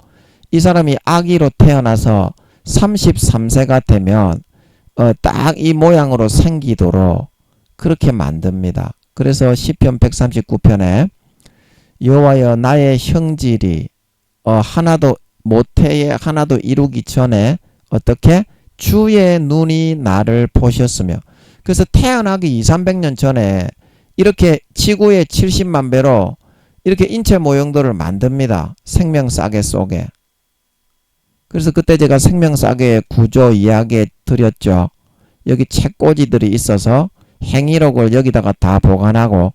이 사람이 아기로 태어나서 33세가 되면 딱 이 모양으로 생기도록 그렇게 만듭니다. 그래서 시편 139편에 여호와여 나의 형질이 하나도 모태에 하나도 이루기 전에 어떻게 주의 눈이 나를 보셨으며 그래서 태어나기 2,300년 전에 이렇게 지구의 70만 배로 이렇게 인체 모형도를 만듭니다. 생명 싸개 속에. 그래서 그때 제가 생명 싸개의 구조 이야기 드렸죠. 여기 책꽂이들이 있어서 행위록을 여기다가 다 보관하고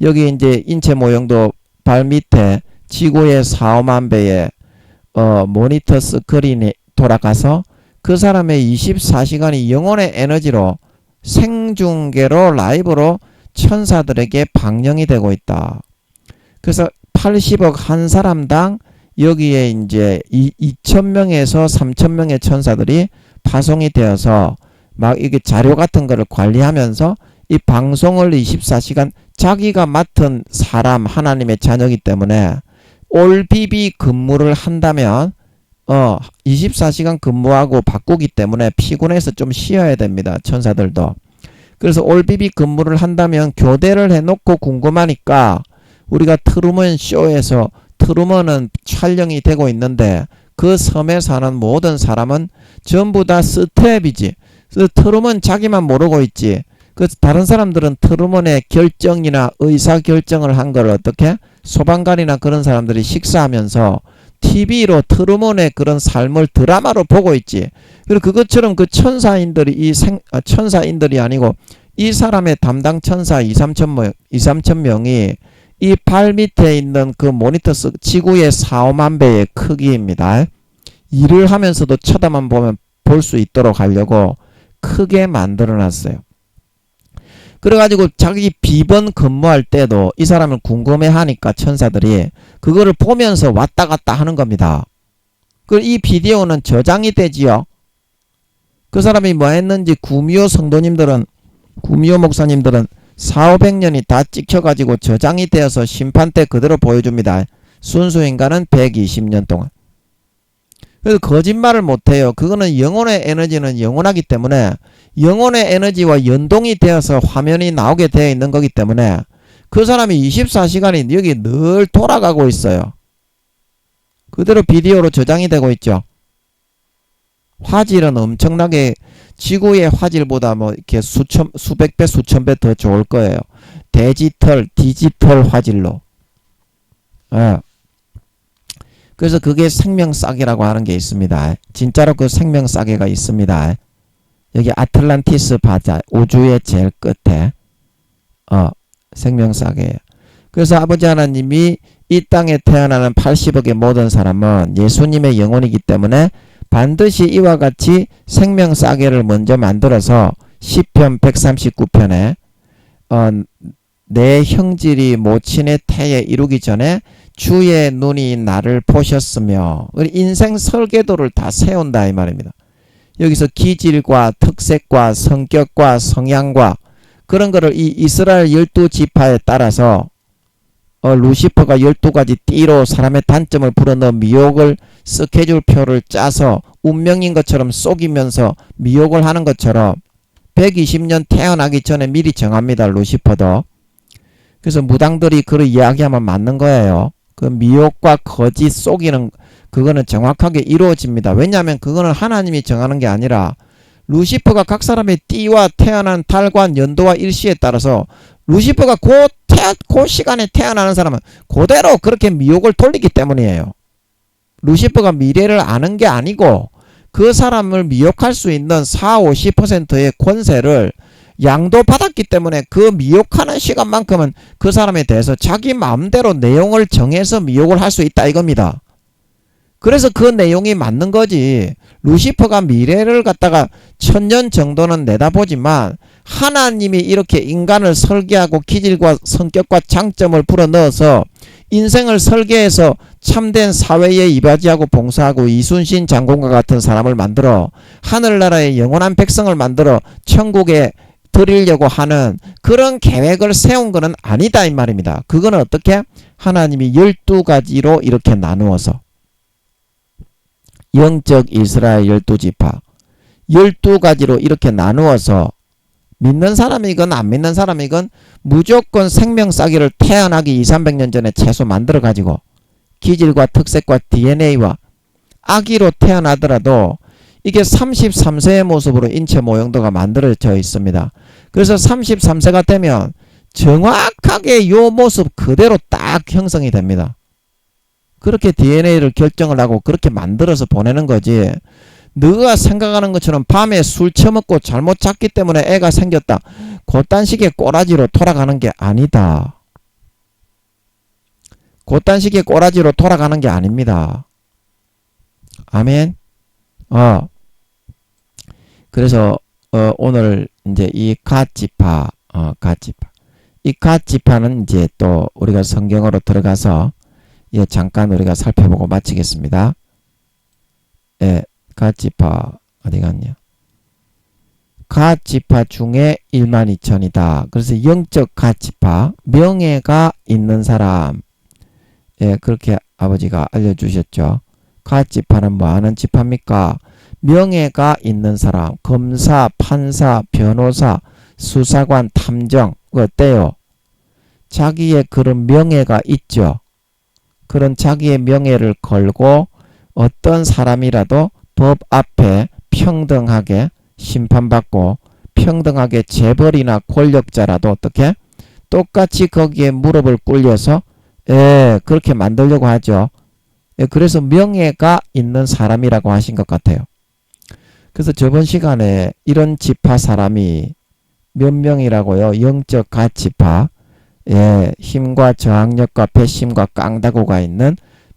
여기 이제 인체 모형도 발 밑에 지구의 4, 5만 배의 모니터 스크린이 돌아가서 그 사람의 24시간이 영혼의 에너지로 생중계로 라이브로 천사들에게 방영이 되고 있다. 그래서 80억 한 사람당 여기에 이제 2,000명에서 3,000명의 천사들이 파송이 되어서 막 이게 자료 같은 거를 관리하면서 이 방송을 24시간 자기가 맡은 사람 하나님의 자녀이기 때문에 올비비 근무를 한다면 24시간 근무하고 바꾸기 때문에 피곤해서 좀 쉬어야 됩니다. 천사들도. 그래서 올비비 근무를 한다면 교대를 해놓고 궁금하니까 우리가 트루먼 쇼에서 트루먼은 촬영이 되고 있는데 그 섬에 사는 모든 사람은 전부 다 스텝이지. 트루먼 자기만 모르고 있지. 그 다른 사람들은 트루먼의 결정이나 의사 결정을 한 걸 어떻게 소방관이나 그런 사람들이 식사하면서 TV로 트루먼의 그런 삶을 드라마로 보고 있지. 그리고 그것처럼 그 천사인들이 천사인들이 아니고 이 사람의 담당 천사 2,3천 명이 이 발 밑에 있는 그 모니터 지구의 4, 5만 배의 크기입니다. 일을 하면서도 쳐다만 보면 볼 수 있도록 하려고 크게 만들어 놨어요. 그래가지고 자기 비번 근무할 때도 이 사람을 궁금해 하니까 천사들이 그거를 보면서 왔다 갔다 하는 겁니다. 그리고 이 비디오는 저장이 되지요. 그 사람이 뭐 했는지 구미호 성도님들은, 구미호 목사님들은 4, 500년이 다 찍혀가지고 저장이 되어서 심판 때 그대로 보여줍니다. 순수 인간은 120년 동안. 그래서 거짓말을 못해요. 그거는 영혼의 에너지는 영원하기 때문에 영혼의 에너지와 연동이 되어서 화면이 나오게 되어 있는 거기 때문에 그 사람이 24시간이 여기 늘 돌아가고 있어요. 그대로 비디오로 저장이 되고 있죠. 화질은 엄청나게 지구의 화질보다 뭐 이렇게 수백 배, 수천 배 더 좋을 거예요. 디지털 화질로. 예. 그래서 그게 생명싸개라고 하는 게 있습니다. 진짜로 그 생명싸개가 있습니다. 여기 아틀란티스 바다 우주의 제일 끝에 생명싸개예요. 그래서 아버지 하나님이 이 땅에 태어나는 80억의 모든 사람은 예수님의 영혼이기 때문에 반드시 이와 같이 생명싸개를 먼저 만들어서 시편 139편에 내 형질이 모친의 태에 이루기 전에 주의 눈이 나를 보셨으며 인생 설계도를 다 세운다 이 말입니다. 여기서 기질과 특색과 성격과 성향과 그런 거를 이 이스라엘 12지파에 따라서 루시퍼가 12가지 띠로 사람의 단점을 불어넣어 미혹을 스케줄표를 짜서 운명인 것처럼 속이면서 미혹을 하는 것처럼 120년 태어나기 전에 미리 정합니다. 루시퍼도. 그래서 무당들이 그를 이야기하면 맞는 거예요. 그 미혹과 거짓 속이는 그거는 정확하게 이루어집니다. 왜냐하면 그거는 하나님이 정하는 게 아니라 루시퍼가 각 사람의 띠와 태어난 달과 연도와 일시에 따라서 루시퍼가 그 시간에 태어나는 사람은 그대로 그렇게 미혹을 돌리기 때문이에요. 루시퍼가 미래를 아는 게 아니고 그 사람을 미혹할 수 있는 4, 50%의 권세를 양도받았기 때문에 그 미혹하는 시간만큼은 그 사람에 대해서 자기 마음대로 내용을 정해서 미혹을 할 수 있다 이겁니다. 그래서 그 내용이 맞는 거지. 루시퍼가 미래를 갖다가 1000년 정도는 내다보지만 하나님이 이렇게 인간을 설계하고 기질과 성격과 장점을 불어넣어서 인생을 설계해서 참된 사회에 이바지하고 봉사하고 이순신 장군과 같은 사람을 만들어 하늘나라의 영원한 백성을 만들어 천국에 드리려고 하는 그런 계획을 세운 거는 아니다 이 말입니다. 그거는 어떻게? 하나님이 12가지로 이렇게 나누어서 영적 이스라엘 12지파 12가지로 이렇게 나누어서 믿는 사람이건 안 믿는 사람이건 무조건 생명싸기를 태어나기 2,300년 전에 최소 만들어 가지고 기질과 특색과 DNA와 아기로 태어나더라도 이게 33세의 모습으로 인체 모형도가 만들어져 있습니다. 그래서 33세가 되면 정확하게 요 모습 그대로 딱 형성이 됩니다. 그렇게 DNA를 결정을 하고 그렇게 만들어서 보내는 거지. 너가 생각하는 것처럼 밤에 술 처먹고 잘못 잤기 때문에 애가 생겼다. 그딴 식의 꼬라지로 돌아가는 게 아니다. 그딴 식의 꼬라지로 돌아가는 게 아닙니다. 아멘. 그래서 오늘 이제 이 갓지파, 이 갓지파는 이제 또 우리가 성경으로 들어가서 잠깐 우리가 살펴보고 마치겠습니다. 갓지파 어디 갔냐? 갓지파 중에 12,000이다. 그래서 영적 갓지파, 명예가 있는 사람, 그렇게 아버지가 알려주셨죠. 갓지파는 뭐하는 지파입니까? 명예가 있는 사람, 검사, 판사, 변호사, 수사관, 탐정, 어때요? 자기의 그런 명예가 있죠. 그런 자기의 명예를 걸고 어떤 사람이라도 법 앞에 평등하게 심판받고 평등하게 재벌이나 권력자라도 어떻게 똑같이 거기에 무릎을 꿇려서 그렇게 만들려고 하죠. 그래서 명예가 있는 사람이라고 하신 것 같아요. 그래서 저번 시간에 이런 지파 사람이 몇 명이라고요? 영적 가치파, 힘과 저항력과 배심과 깡다구가 있는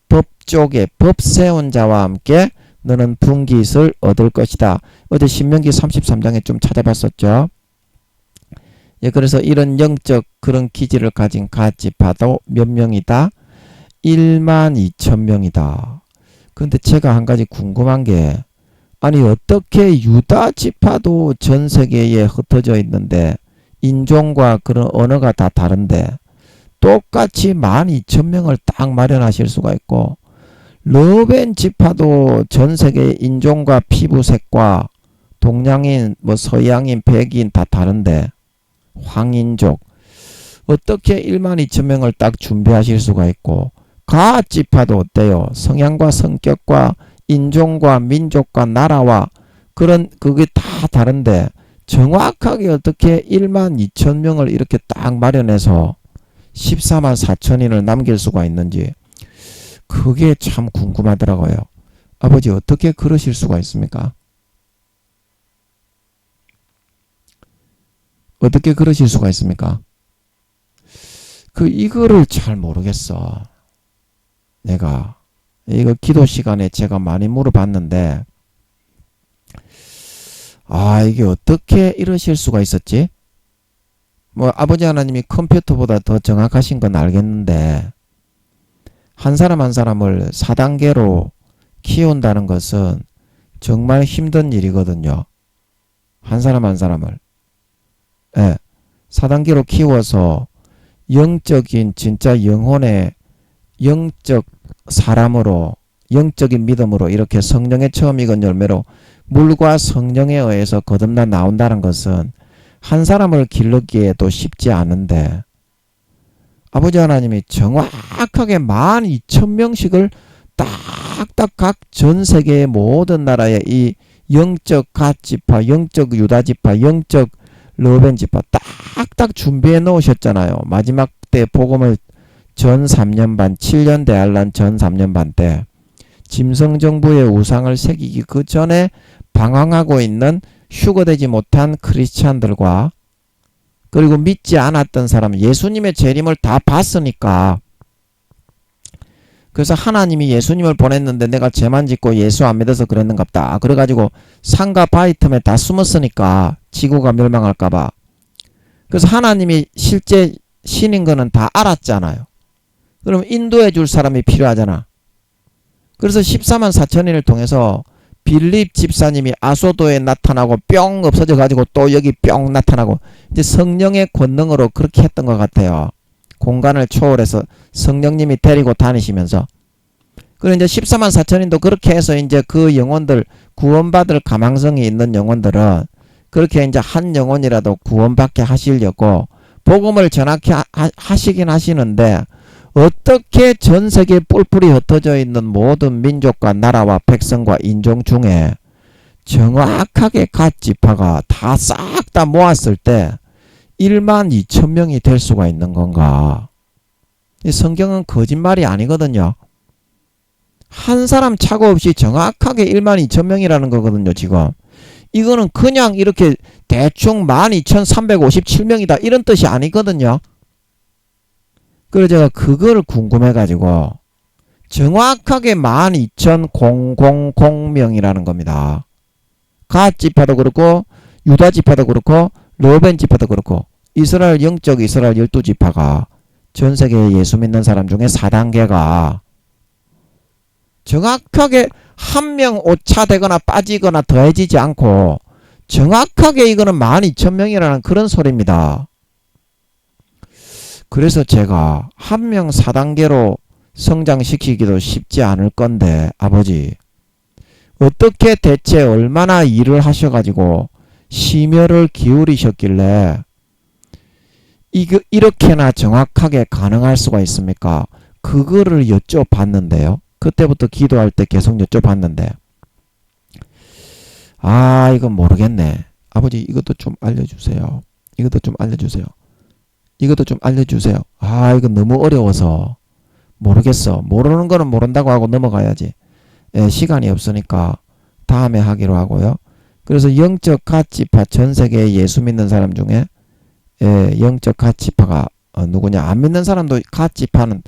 법 쪽에 법 세운 자와 함께 너는 분깃을 얻을 것이다. 어제 신명기 33장에 좀 찾아봤었죠. 그래서 이런 영적 그런 기질을 가진 가지파도 몇 명이다? 12,000명이다. 그런데 제가 한 가지 궁금한 게 아니 어떻게 유다 지파도 전 세계에 흩어져 있는데 인종과 그런 언어가 다 다른데 똑같이 12,000명을 딱 마련하실 수가 있고 르벤 지파도 전 세계 인종과 피부색과 동양인, 서양인, 백인 다 다른데 황인족 어떻게 12,000명을 딱 준비하실 수가 있고 갓 지파도 어때요? 성향과 성격과 인종과 민족과 나라와 그런 그게 다 다른데 정확하게 어떻게 12,000명을 이렇게 딱 마련해서 144,000인을 남길 수가 있는지 그게 참 궁금하더라고요. 아버지 어떻게 그러실 수가 있습니까? 어떻게 그러실 수가 있습니까? 이거를 잘 모르겠어. 내가 이거 기도 시간에 제가 많이 물어봤는데 이게 어떻게 이러실 수가 있었지? 아버지 하나님이 컴퓨터보다 더 정확하신 건 알겠는데 한 사람 한 사람을 4단계로 키운다는 것은 정말 힘든 일이거든요. 한 사람 한 사람을 4단계로 키워서 영적인 진짜 영혼의 영적 사람으로 영적인 믿음으로 이렇게 성령의 처음 익은 열매로 물과 성령에 의해서 거듭나 나온다는 것은 한 사람을 기르기에도 쉽지 않은데 아버지 하나님이 정확하게 12,000명씩을 딱딱 각 전 세계의 모든 나라의 이 영적 갓지파, 영적 유다지파, 영적 르벤지파 딱딱 준비해 놓으셨잖아요. 마지막 때 복음을 전 3년 반, 7년 대할란 전 3년 반 때 짐승정부의 우상을 새기기 그 전에 방황하고 있는 휴거되지 못한 크리스찬들과 그리고 믿지 않았던 사람 예수님의 재림을 다 봤으니까 그래서 하나님이 예수님을 보냈는데 내가 죄만 짓고 예수 안 믿어서 그랬는갑다. 그래가지고 산과 바위 틈에 다 숨었으니까 지구가 멸망할까봐 그래서 하나님이 실제 신인 거는 다 알았잖아요. 그럼 인도해 줄 사람이 필요하잖아. 그래서 144,000인을 통해서 빌립 집사님이 아소도에 나타나고 뿅 없어져 가지고 또 여기 뿅 나타나고 이제 성령의 권능으로 그렇게 했던 것 같아요. 공간을 초월해서 성령님이 데리고 다니시면서 그리고 이제 144,000인도 그렇게 해서 이제 그 영혼들 구원받을 가망성이 있는 영혼들은 그렇게 이제 한 영혼이라도 구원받게 하시려고 복음을 전하게 하시긴 하시는데 어떻게 전 세계 뿔뿔이 흩어져 있는 모든 민족과 나라와 백성과 인종 중에 정확하게 각 지파가 다 싹 다 모았을 때 12,000명이 될 수가 있는 건가? 이 성경은 거짓말이 아니거든요. 한 사람 착오 없이 정확하게 12,000명이라는 거거든요. 지금 이거는 그냥 이렇게 대충 12,357명이다 이런 뜻이 아니거든요. 그래서 제가 그걸 궁금해가지고 정확하게 12,000명이라는 겁니다. 갓 지파도 그렇고 유다 지파도 그렇고 르벤 지파도 그렇고 이스라엘 영적 이스라엘 12지파가 전 세계에 예수 믿는 사람 중에 4단계가 정확하게 한 명 오차되거나 빠지거나 더해지지 않고 정확하게 이거는 12,000명이라는 그런 소리입니다. 그래서 제가 한 명 4단계로 성장시키기도 쉽지 않을 건데 아버지 어떻게 대체 얼마나 일을 하셔가지고 심혈을 기울이셨길래 이렇게나 정확하게 가능할 수가 있습니까? 그거를 여쭤봤는데요. 그때부터 기도할 때 계속 여쭤봤는데, 아, 이건 모르겠네. 아버지, 이것도 좀 알려주세요. 이것도 좀 알려주세요. 이것도 좀 알려주세요. 아, 이거 너무 어려워서 모르겠어. 모르는 거는 모른다고 하고 넘어가야지. 예, 시간이 없으니까 다음에 하기로 하고요. 그래서 영적 가치파, 전 세계에 예수 믿는 사람 중에 영적 가치파가 누구냐? 안 믿는 사람도 가치파는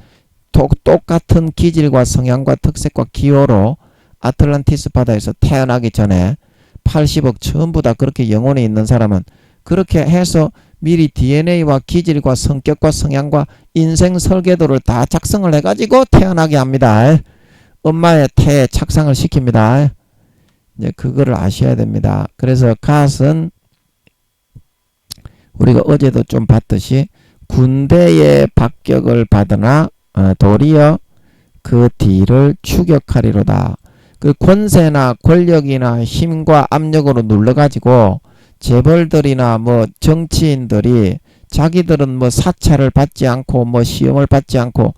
똑같은 기질과 성향과 특색과 기호로 아틀란티스 바다에서 태어나기 전에 80억 전부 다 그렇게 영혼이 있는 사람은 그렇게 해서 미리 DNA와 기질과 성격과 성향과 인생 설계도를 다 작성을 해가지고 태어나게 합니다. 엄마의 태에 착상을 시킵니다. 이제 그거를 아셔야 됩니다. 그래서 갓은 우리가 어제도 좀 봤듯이 군대의 박격을 받으나 도리어 그 뒤를 추격하리로다. 그 권세나 권력이나 힘과 압력으로 눌러가지고 재벌들이나 뭐 정치인들이 자기들은 뭐 사찰을 받지 않고 뭐 시험을 받지 않고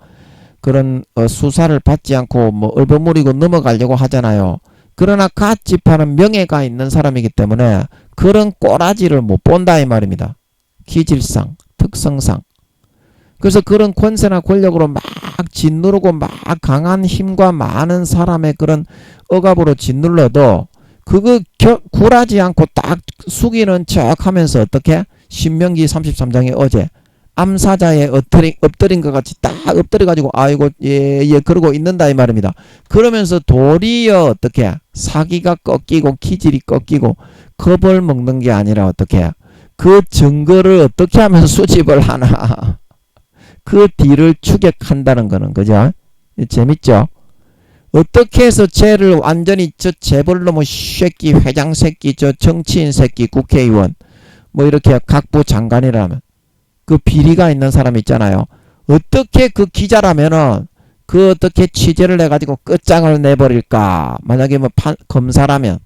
그런 수사를 받지 않고 뭐 얼버무리고 넘어가려고 하잖아요. 그러나 갓지파는 명예가 있는 사람이기 때문에 그런 꼬라지를 못 본다 이 말입니다. 기질상, 특성상. 그래서 그런 권세나 권력으로 막 짓누르고 막 강한 힘과 많은 사람의 그런 억압으로 짓눌러도 그거 굴하지 않고 딱 숙이는 척 하면서 어떻게? 신명기 33장에 어제 암사자에 엎드린 것 같이 딱 엎드려가지고 아이고 예 그러고 있는다 이 말입니다. 그러면서 도리어 어떻게? 사기가 꺾이고 기질이 꺾이고 겁을 먹는 게 아니라 어떻게? 그 증거를 어떻게 하면 수집을 하나? 그 뒤를 추격한다는 거는 그죠? 재밌죠? 어떻게 해서 쟤를 완전히 저 재벌놈의 새끼, 회장 새끼, 저 정치인 새끼, 국회의원 뭐 이렇게 각부 장관이라면 그 비리가 있는 사람 있잖아요. 어떻게 그 기자라면은 그 어떻게 취재를 해가지고 끝장을 내버릴까? 만약에 뭐 검사라면,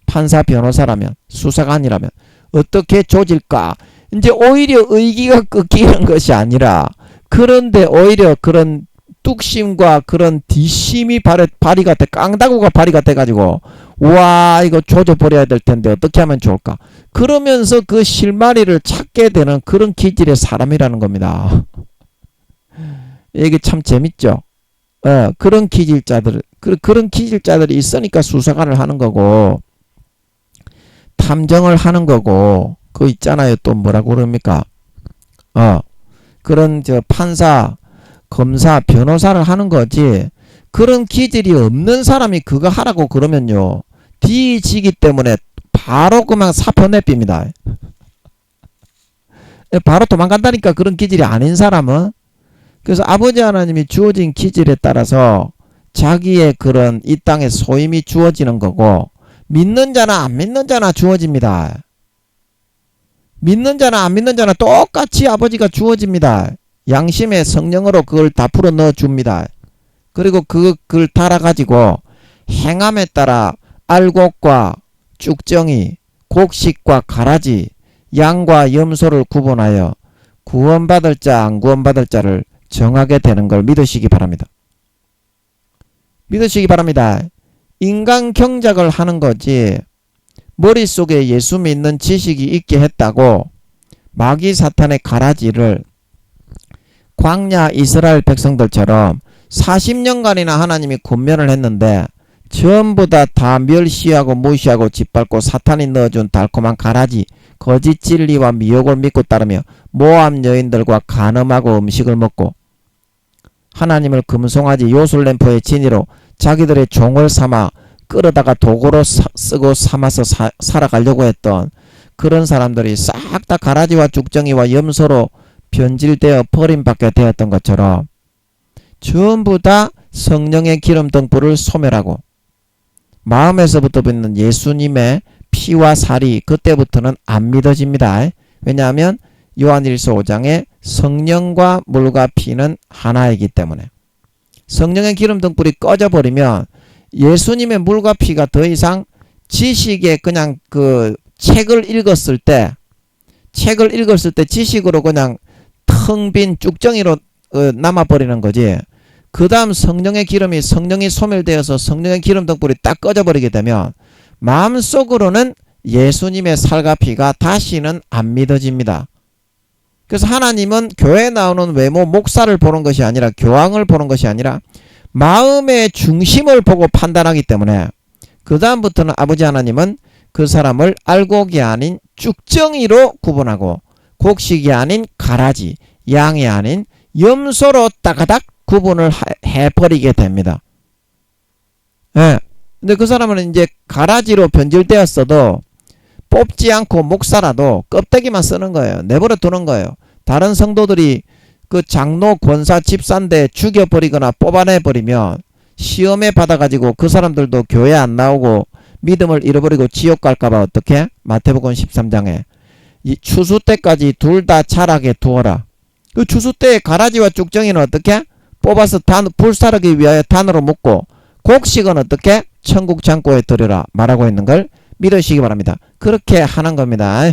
판사 변호사라면, 수사관이라면 어떻게 조질까? 이제 오히려 의기가 꺾이는 것이 아니라 그런데 오히려 그런 뚝심과 그런 뒷심이 발휘가 돼, 깡다구가 발휘가 돼가지고 와 이거 조져버려야 될 텐데 어떻게 하면 좋을까? 그러면서 그 실마리를 찾게 되는 그런 기질의 사람이라는 겁니다. 이게 참 재밌죠? 그런 기질자들, 그런 기질자들이 있으니까 수사관을 하는 거고 탐정을 하는 거고 그거 있잖아요. 또 뭐라고 그럽니까? 그런 저 판사, 검사, 변호사를 하는 거지. 그런 기질이 없는 사람이 그거 하라고 그러면요. 뒤지기 때문에 바로 그만 사표 내빕니다. 바로 도망간다니까 그런 기질이 아닌 사람은. 그래서 아버지 하나님이 주어진 기질에 따라서 자기의 그런 이 땅에 소임이 주어지는 거고 믿는 자나 안 믿는 자나 주어집니다. 믿는 자나 안 믿는 자나 똑같이 아버지가 주어집니다. 양심의 성령으로 그걸 다 풀어 넣어 줍니다. 그리고 그걸 달아가지고 행함에 따라 알곡과 쭉정이, 곡식과 가라지, 양과 염소를 구분하여 구원받을 자, 안 구원받을 자를 정하게 되는 걸 믿으시기 바랍니다. 믿으시기 바랍니다. 인간 경작을 하는 거지 머릿속에 예수 믿는 지식이 있게 했다고 마귀 사탄의 가라지를 광야 이스라엘 백성들처럼 40년간이나 하나님이 권면을 했는데 전부 다 멸시하고 무시하고 짓밟고 사탄이 넣어준 달콤한 가라지 거짓 진리와 미혹을 믿고 따르며 모함 여인들과 간음하고 음식을 먹고 하나님을 금송아지 요술램프의 진이로 자기들의 종을 삼아 끌어다가 도구로 쓰고 삼아서 살아가려고 했던 그런 사람들이 싹 다 가라지와 쭉정이와 염소로 변질되어 버림받게 되었던 것처럼 전부 다 성령의 기름 등불을 소멸하고 마음에서부터 붙는 예수님의 피와 살이 그때부터는 안 믿어집니다. 왜냐하면 요한일서 5장에 성령과 물과 피는 하나이기 때문에 성령의 기름 등불이 꺼져버리면 예수님의 물과 피가 더 이상 지식에 그냥 그 책을 읽었을 때 지식으로 그냥 텅 빈 쭉정이로 남아버리는 거지 그 다음 성령의 기름이 성령이 소멸되어서 성령의 기름 등불이 딱 꺼져버리게 되면 마음속으로는 예수님의 살과 피가 다시는 안 믿어집니다. 그래서 하나님은 교회에 나오는 외모 목사를 보는 것이 아니라 교황을 보는 것이 아니라 마음의 중심을 보고 판단하기 때문에 그 다음부터는 아버지 하나님은 그 사람을 알곡이 아닌 쭉정이로 구분하고 곡식이 아닌 가라지, 양이 아닌 염소로 따가닥 구분을 해버리게 됩니다. 예. 근데 그 사람은 이제 가라지로 변질되었어도 뽑지 않고 목사라도 껍데기만 쓰는 거예요. 내버려 두는 거예요. 다른 성도들이 그 장로 권사 집사인데 죽여버리거나 뽑아내버리면 시험에 받아가지고 그 사람들도 교회 안 나오고 믿음을 잃어버리고 지옥 갈까봐 어떻게? 마태복음 13장에 이 추수 때까지 둘 다 자라게 두어라. 그 추수 때에 가라지와 쭉정이는 어떻게? 뽑아서 불사르기 위하여 단으로 묶고 곡식은 어떻게? 천국 창고에 들여라 말하고 있는 걸 믿으시기 바랍니다. 그렇게 하는 겁니다.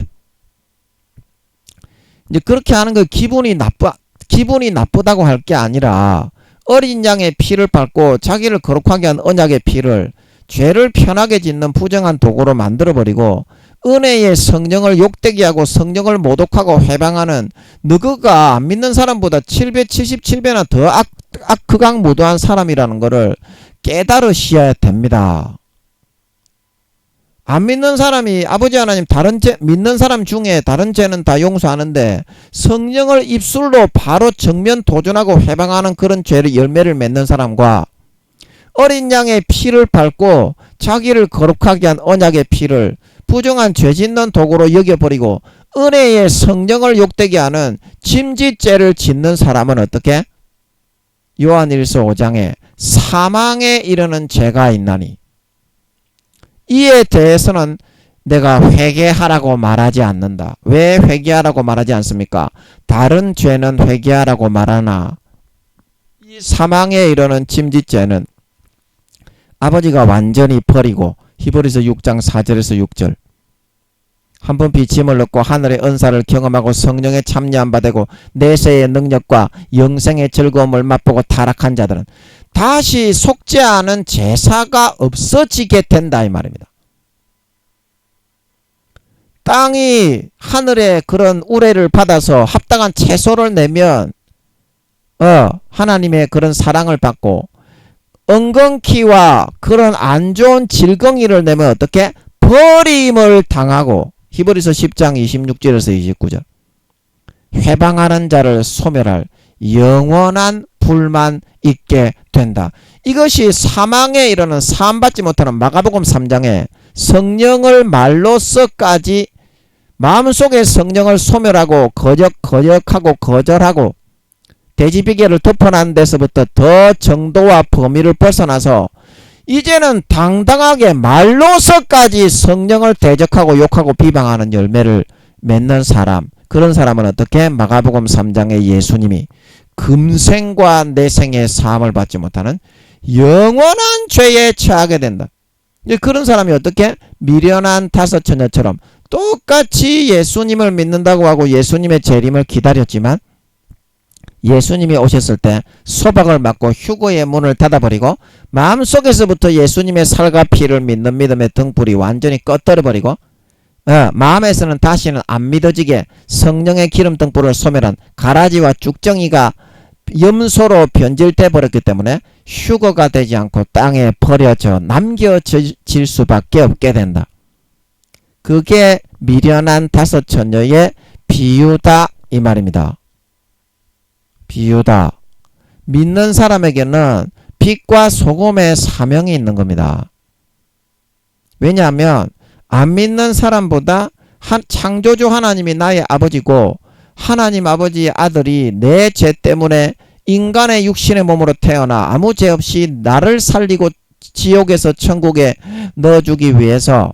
이제 그렇게 하는 거 기분이 나쁘다고 할 게 아니라 어린 양의 피를 밟고 자기를 거룩하게 한 언약의 피를 죄를 편하게 짓는 부정한 도구로 만들어버리고 은혜의 성령을 욕되게 하고 성령을 모독하고 회방하는 너그가 안 믿는 사람보다 777배나 더 극악무도한 사람이라는 것을 깨달으셔야 됩니다. 안 믿는 사람이 아버지 하나님 믿는 사람 중에 다른 죄는 다 용서하는데 성령을 입술로 바로 정면 도전하고 회방하는 그런 죄를 열매를 맺는 사람과 어린 양의 피를 밟고 자기를 거룩하게 한 언약의 피를 부정한 죄 짓는 도구로 여겨버리고 은혜의 성령을 욕되게 하는 짐짓죄를 짓는 사람은 어떻게? 요한일서 5장에 사망에 이르는 죄가 있나니 이에 대해서는 내가 회개하라고 말하지 않는다. 왜 회개하라고 말하지 않습니까? 다른 죄는 회개하라고 말하나 이 사망에 이르는 짐짓죄는 아버지가 완전히 버리고 히브리서 6장 4절에서 6절 한번 짐을 넣고 하늘의 은사를 경험하고 성령의 참여한 바 되고 내세의 능력과 영생의 즐거움을 맛보고 타락한 자들은 다시 속지 않은 제사가 없어지게 된다 이 말입니다. 땅이 하늘의 그런 우레를 받아서 합당한 채소를 내면 하나님의 그런 사랑을 받고 엉겅퀴와 그런 안 좋은 질겅이를 내면 어떻게? 버림을 당하고 히브리서 10장 26절에서 29절 회방하는 자를 소멸할 영원한 불만 있게 된다. 이것이 사망에 이르는 사함받지 못하는 마가복음 3장에 성령을 말로서까지 마음속에 성령을 소멸하고 거역하고 거절하고 돼지비계를 덮어놓은 데서부터 더 정도와 범위를 벗어나서 이제는 당당하게 말로서까지 성령을 대적하고 욕하고 비방하는 열매를 맺는 사람, 그런 사람은 어떻게? 마가복음 3장에 예수님이 금생과 내생의 사함을 받지 못하는 영원한 죄에 처하게 된다. 이제 그런 사람이 어떻게? 미련한 다섯 처녀처럼 똑같이 예수님을 믿는다고 하고 예수님의 재림을 기다렸지만 예수님이 오셨을 때 소박을 맞고 휴거의 문을 닫아버리고 마음속에서부터 예수님의 살과 피를 믿는 믿음의 등불이 완전히 꺼뜨려버리고 마음에서는 다시는 안 믿어지게 성령의 기름 등불을 소멸한 가라지와 쭉정이가 염소로 변질돼 버렸기 때문에 휴거가 되지 않고 땅에 버려져 남겨질 수밖에 없게 된다. 그게 미련한 다섯 처녀의 비유다 이 말입니다. 비유다. 믿는 사람에게는 빛과 소금의 사명이 있는 겁니다. 왜냐하면 안 믿는 사람보다 창조주 하나님이 나의 아버지고 하나님 아버지의 아들이 내 죄 때문에 인간의 육신의 몸으로 태어나 아무 죄 없이 나를 살리고 지옥에서 천국에 넣어주기 위해서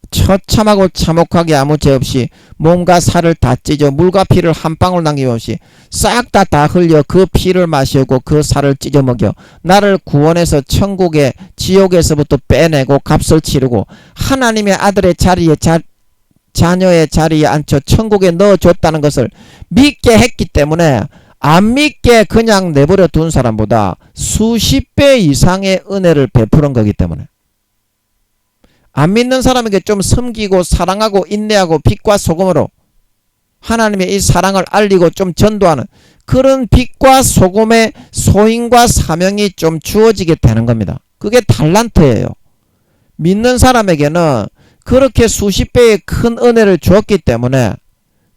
처참하고 참혹하게 아무 죄 없이 몸과 살을 다 찢어 물과 피를 한 방울 남김없이 싹 다 흘려 그 피를 마시고 그 살을 찢어 먹여 나를 구원해서 천국의 지옥에서부터 빼내고 값을 치르고 하나님의 아들의 자리에 자녀의 자리에 앉혀 천국에 넣어줬다는 것을 믿게 했기 때문에 안 믿게 그냥 내버려 둔 사람보다 수십 배 이상의 은혜를 베푸는 거기 때문에. 안 믿는 사람에게 좀 섬기고 사랑하고 인내하고 빛과 소금으로 하나님의 이 사랑을 알리고 좀 전도하는 그런 빛과 소금의 소임과 사명이 좀 주어지게 되는 겁니다. 그게 달란트예요. 믿는 사람에게는 그렇게 수십 배의 큰 은혜를 주었기 때문에,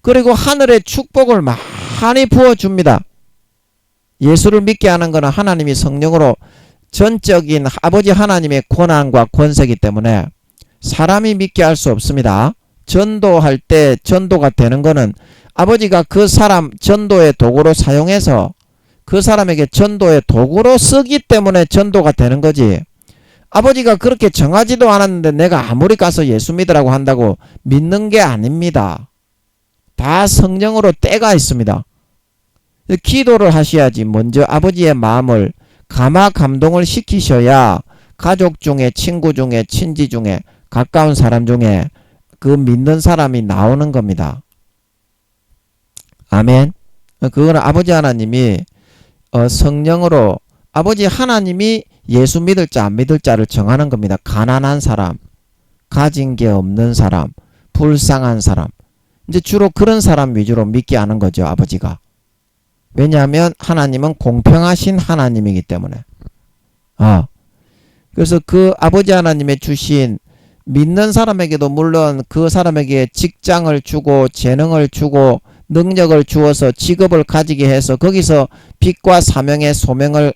그리고 하늘의 축복을 많이 부어줍니다. 예수를 믿게 하는 것은 하나님이 성령으로 전적인 아버지 하나님의 권한과 권세이기 때문에 사람이 믿게 할 수 없습니다. 전도할 때 전도가 되는 것은 아버지가 그 사람 전도의 도구로 사용해서 그 사람에게 전도의 도구로 쓰기 때문에 전도가 되는 거지, 아버지가 그렇게 정하지도 않았는데 내가 아무리 가서 예수 믿으라고 한다고 믿는 게 아닙니다. 다 성령으로 때가 있습니다. 기도를 하셔야지 먼저 아버지의 마음을 감동을 시키셔야 가족 중에, 친구 중에, 친지 중에, 가까운 사람 중에 그 믿는 사람이 나오는 겁니다. 아멘. 그거는 아버지 하나님이 성령으로, 아버지 하나님이 예수 믿을 자 안 믿을 자를 정하는 겁니다. 가난한 사람, 가진 게 없는 사람, 불쌍한 사람, 이제 주로 그런 사람 위주로 믿게 하는 거죠, 아버지가. 왜냐하면 하나님은 공평하신 하나님이기 때문에. 그래서 그 아버지 하나님의 주신 믿는 사람에게도 물론 그 사람에게 직장을 주고 재능을 주고 능력을 주어서 직업을 가지게 해서 거기서 빛과 사명의 소명을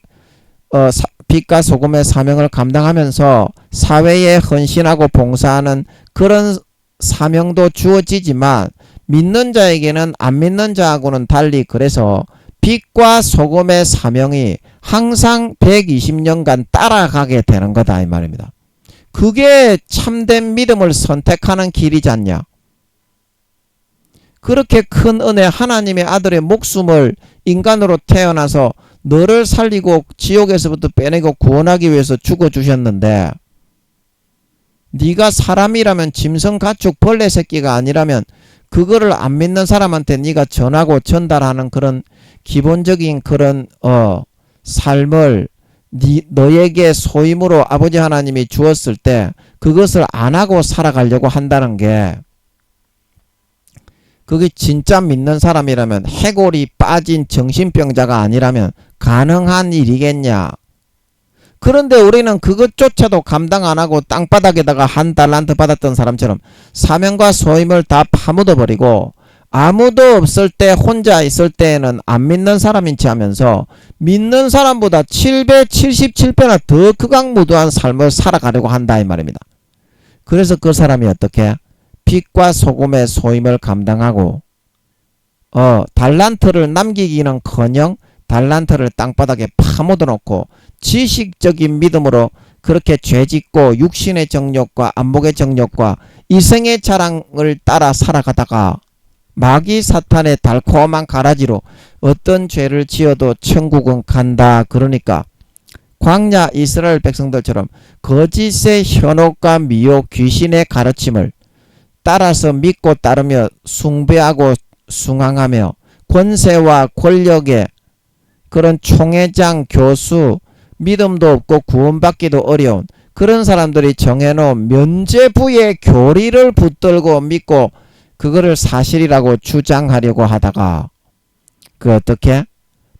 빛과 소금의 사명을 감당하면서 사회에 헌신하고 봉사하는 그런 사명도 주어지지만, 믿는 자에게는 안 믿는 자하고는 달리 그래서 빛과 소금의 사명이 항상 120년간 따라가게 되는 거다 이 말입니다. 그게 참된 믿음을 선택하는 길이지 않냐. 그렇게 큰 은혜, 하나님의 아들의 목숨을 인간으로 태어나서 너를 살리고 지옥에서부터 빼내고 구원하기 위해서 죽어주셨는데, 네가 사람이라면 짐승 가축 벌레 새끼가 아니라면 그거를 안 믿는 사람한테 네가 전하고 전달하는 그런 기본적인 그런 삶을 너에게 소임으로 아버지 하나님이 주었을 때 그것을 안 하고 살아가려고 한다는 게, 그게 진짜 믿는 사람이라면, 해골이 빠진 정신병자가 아니라면 가능한 일이겠냐. 그런데 우리는 그것조차도 감당 안 하고 땅바닥에다가 한 달란트 받았던 사람처럼 사명과 소임을 다 파묻어버리고, 아무도 없을 때 혼자 있을 때에는 안 믿는 사람인 체 하면서 믿는 사람보다 777배나 더 극악무도한 삶을 살아가려고 한다 이 말입니다. 그래서 그 사람이 어떻게 빛과 소금의 소임을 감당하고 달란트를 남기기는커녕 달란트를 땅바닥에 파묻어 놓고 지식적인 믿음으로 그렇게 죄짓고 육신의 정욕과 안목의 정욕과 이생의 자랑을 따라 살아가다가 마귀 사탄의 달콤한 가라지로 어떤 죄를 지어도 천국은 간다. 그러니까 광야 이스라엘 백성들처럼 거짓의 현혹과 미혹, 귀신의 가르침을 따라서 믿고 따르며 숭배하고 숭앙하며 권세와 권력의 그런 총회장, 교수, 믿음도 없고 구원받기도 어려운 그런 사람들이 정해놓은 면죄부의 교리를 붙들고 믿고 그거를 사실이라고 주장하려고 하다가 어떻게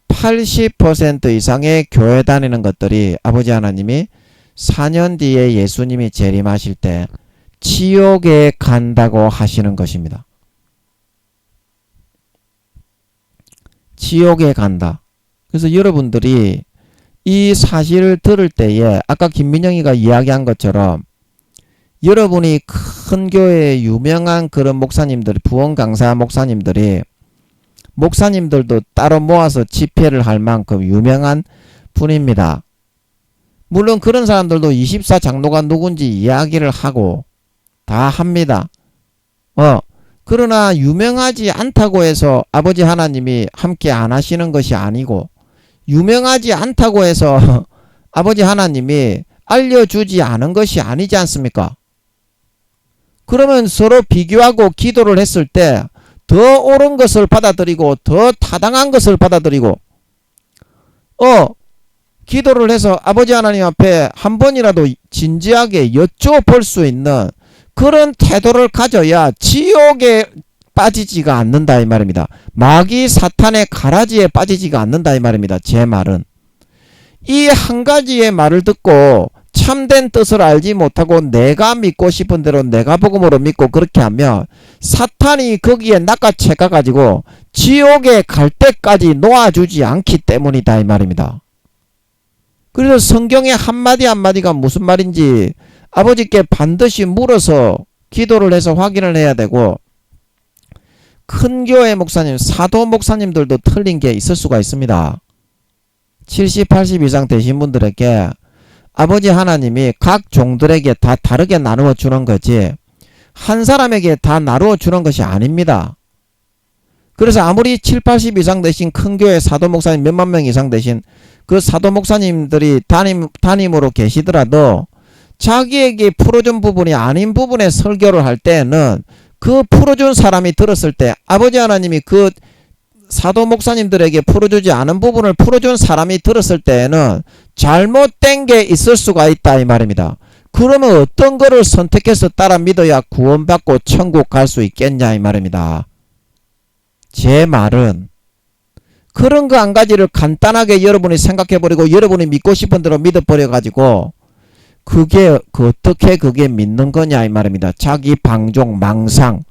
80% 이상의 교회 다니는 것들이 아버지 하나님이 4년 뒤에 예수님이 재림하실 때 지옥에 간다고 하시는 것입니다. 지옥에 간다. 그래서 여러분들이 이 사실을 들을 때에 아까 김민영이가 이야기한 것처럼 여러분이 큰 교회의 유명한 그런 목사님들, 부원 강사 목사님들도 따로 모아서 집회를 할 만큼 유명한 분입니다. 물론 그런 사람들도 24장로가 누군지 이야기를 하고 다 합니다. 그러나 유명하지 않다고 해서 아버지 하나님이 함께 안 하시는 것이 아니고, 유명하지 않다고 해서 아버지 하나님이 알려주지 않은 것이 아니지 않습니까? 그러면 서로 비교하고 기도를 했을 때 더 옳은 것을 받아들이고 더 타당한 것을 받아들이고 기도를 해서 아버지 하나님 앞에 한 번이라도 진지하게 여쭤볼 수 있는 그런 태도를 가져야 지옥에 빠지지가 않는다 이 말입니다. 마귀 사탄의 가라지에 빠지지가 않는다 이 말입니다. 제 말은 이 한 가지의 말을 듣고 참된 뜻을 알지 못하고 내가 믿고 싶은 대로 내가 복음으로 믿고 그렇게 하면 사탄이 거기에 낚아채가 가지고 지옥에 갈 때까지 놓아주지 않기 때문이다 이 말입니다. 그래서 성경의 한마디 한마디가 무슨 말인지 아버지께 반드시 물어서 기도를 해서 확인을 해야 되고, 큰 교회 목사님, 사도 목사님들도 틀린 게 있을 수가 있습니다. 70, 80 이상 되신 분들에게 아버지 하나님이 각 종들에게 다 다르게 나누어 주는 거지 한 사람에게 다 나누어 주는 것이 아닙니다. 그래서 아무리 7, 80 이상 되신 큰 교회 사도 목사님 몇만 명 이상 되신 그 사도 목사님들이 담임으로 계시더라도 자기에게 풀어준 부분이 아닌 부분에 설교를 할 때는 그 풀어준 사람이 들었을 때 아버지 하나님이 그 사도 목사님들에게 풀어주지 않은 부분을 풀어준 사람이 들었을 때에는 잘못된 게 있을 수가 있다 이 말입니다. 그러면 어떤 거를 선택해서 따라 믿어야 구원받고 천국 갈 수 있겠냐 이 말입니다. 제 말은 그런 거 한 가지를 간단하게 여러분이 생각해버리고 여러분이 믿고 싶은 대로 믿어버려가지고 그게 어떻게 그게 믿는 거냐 이 말입니다. 자기 방종 망상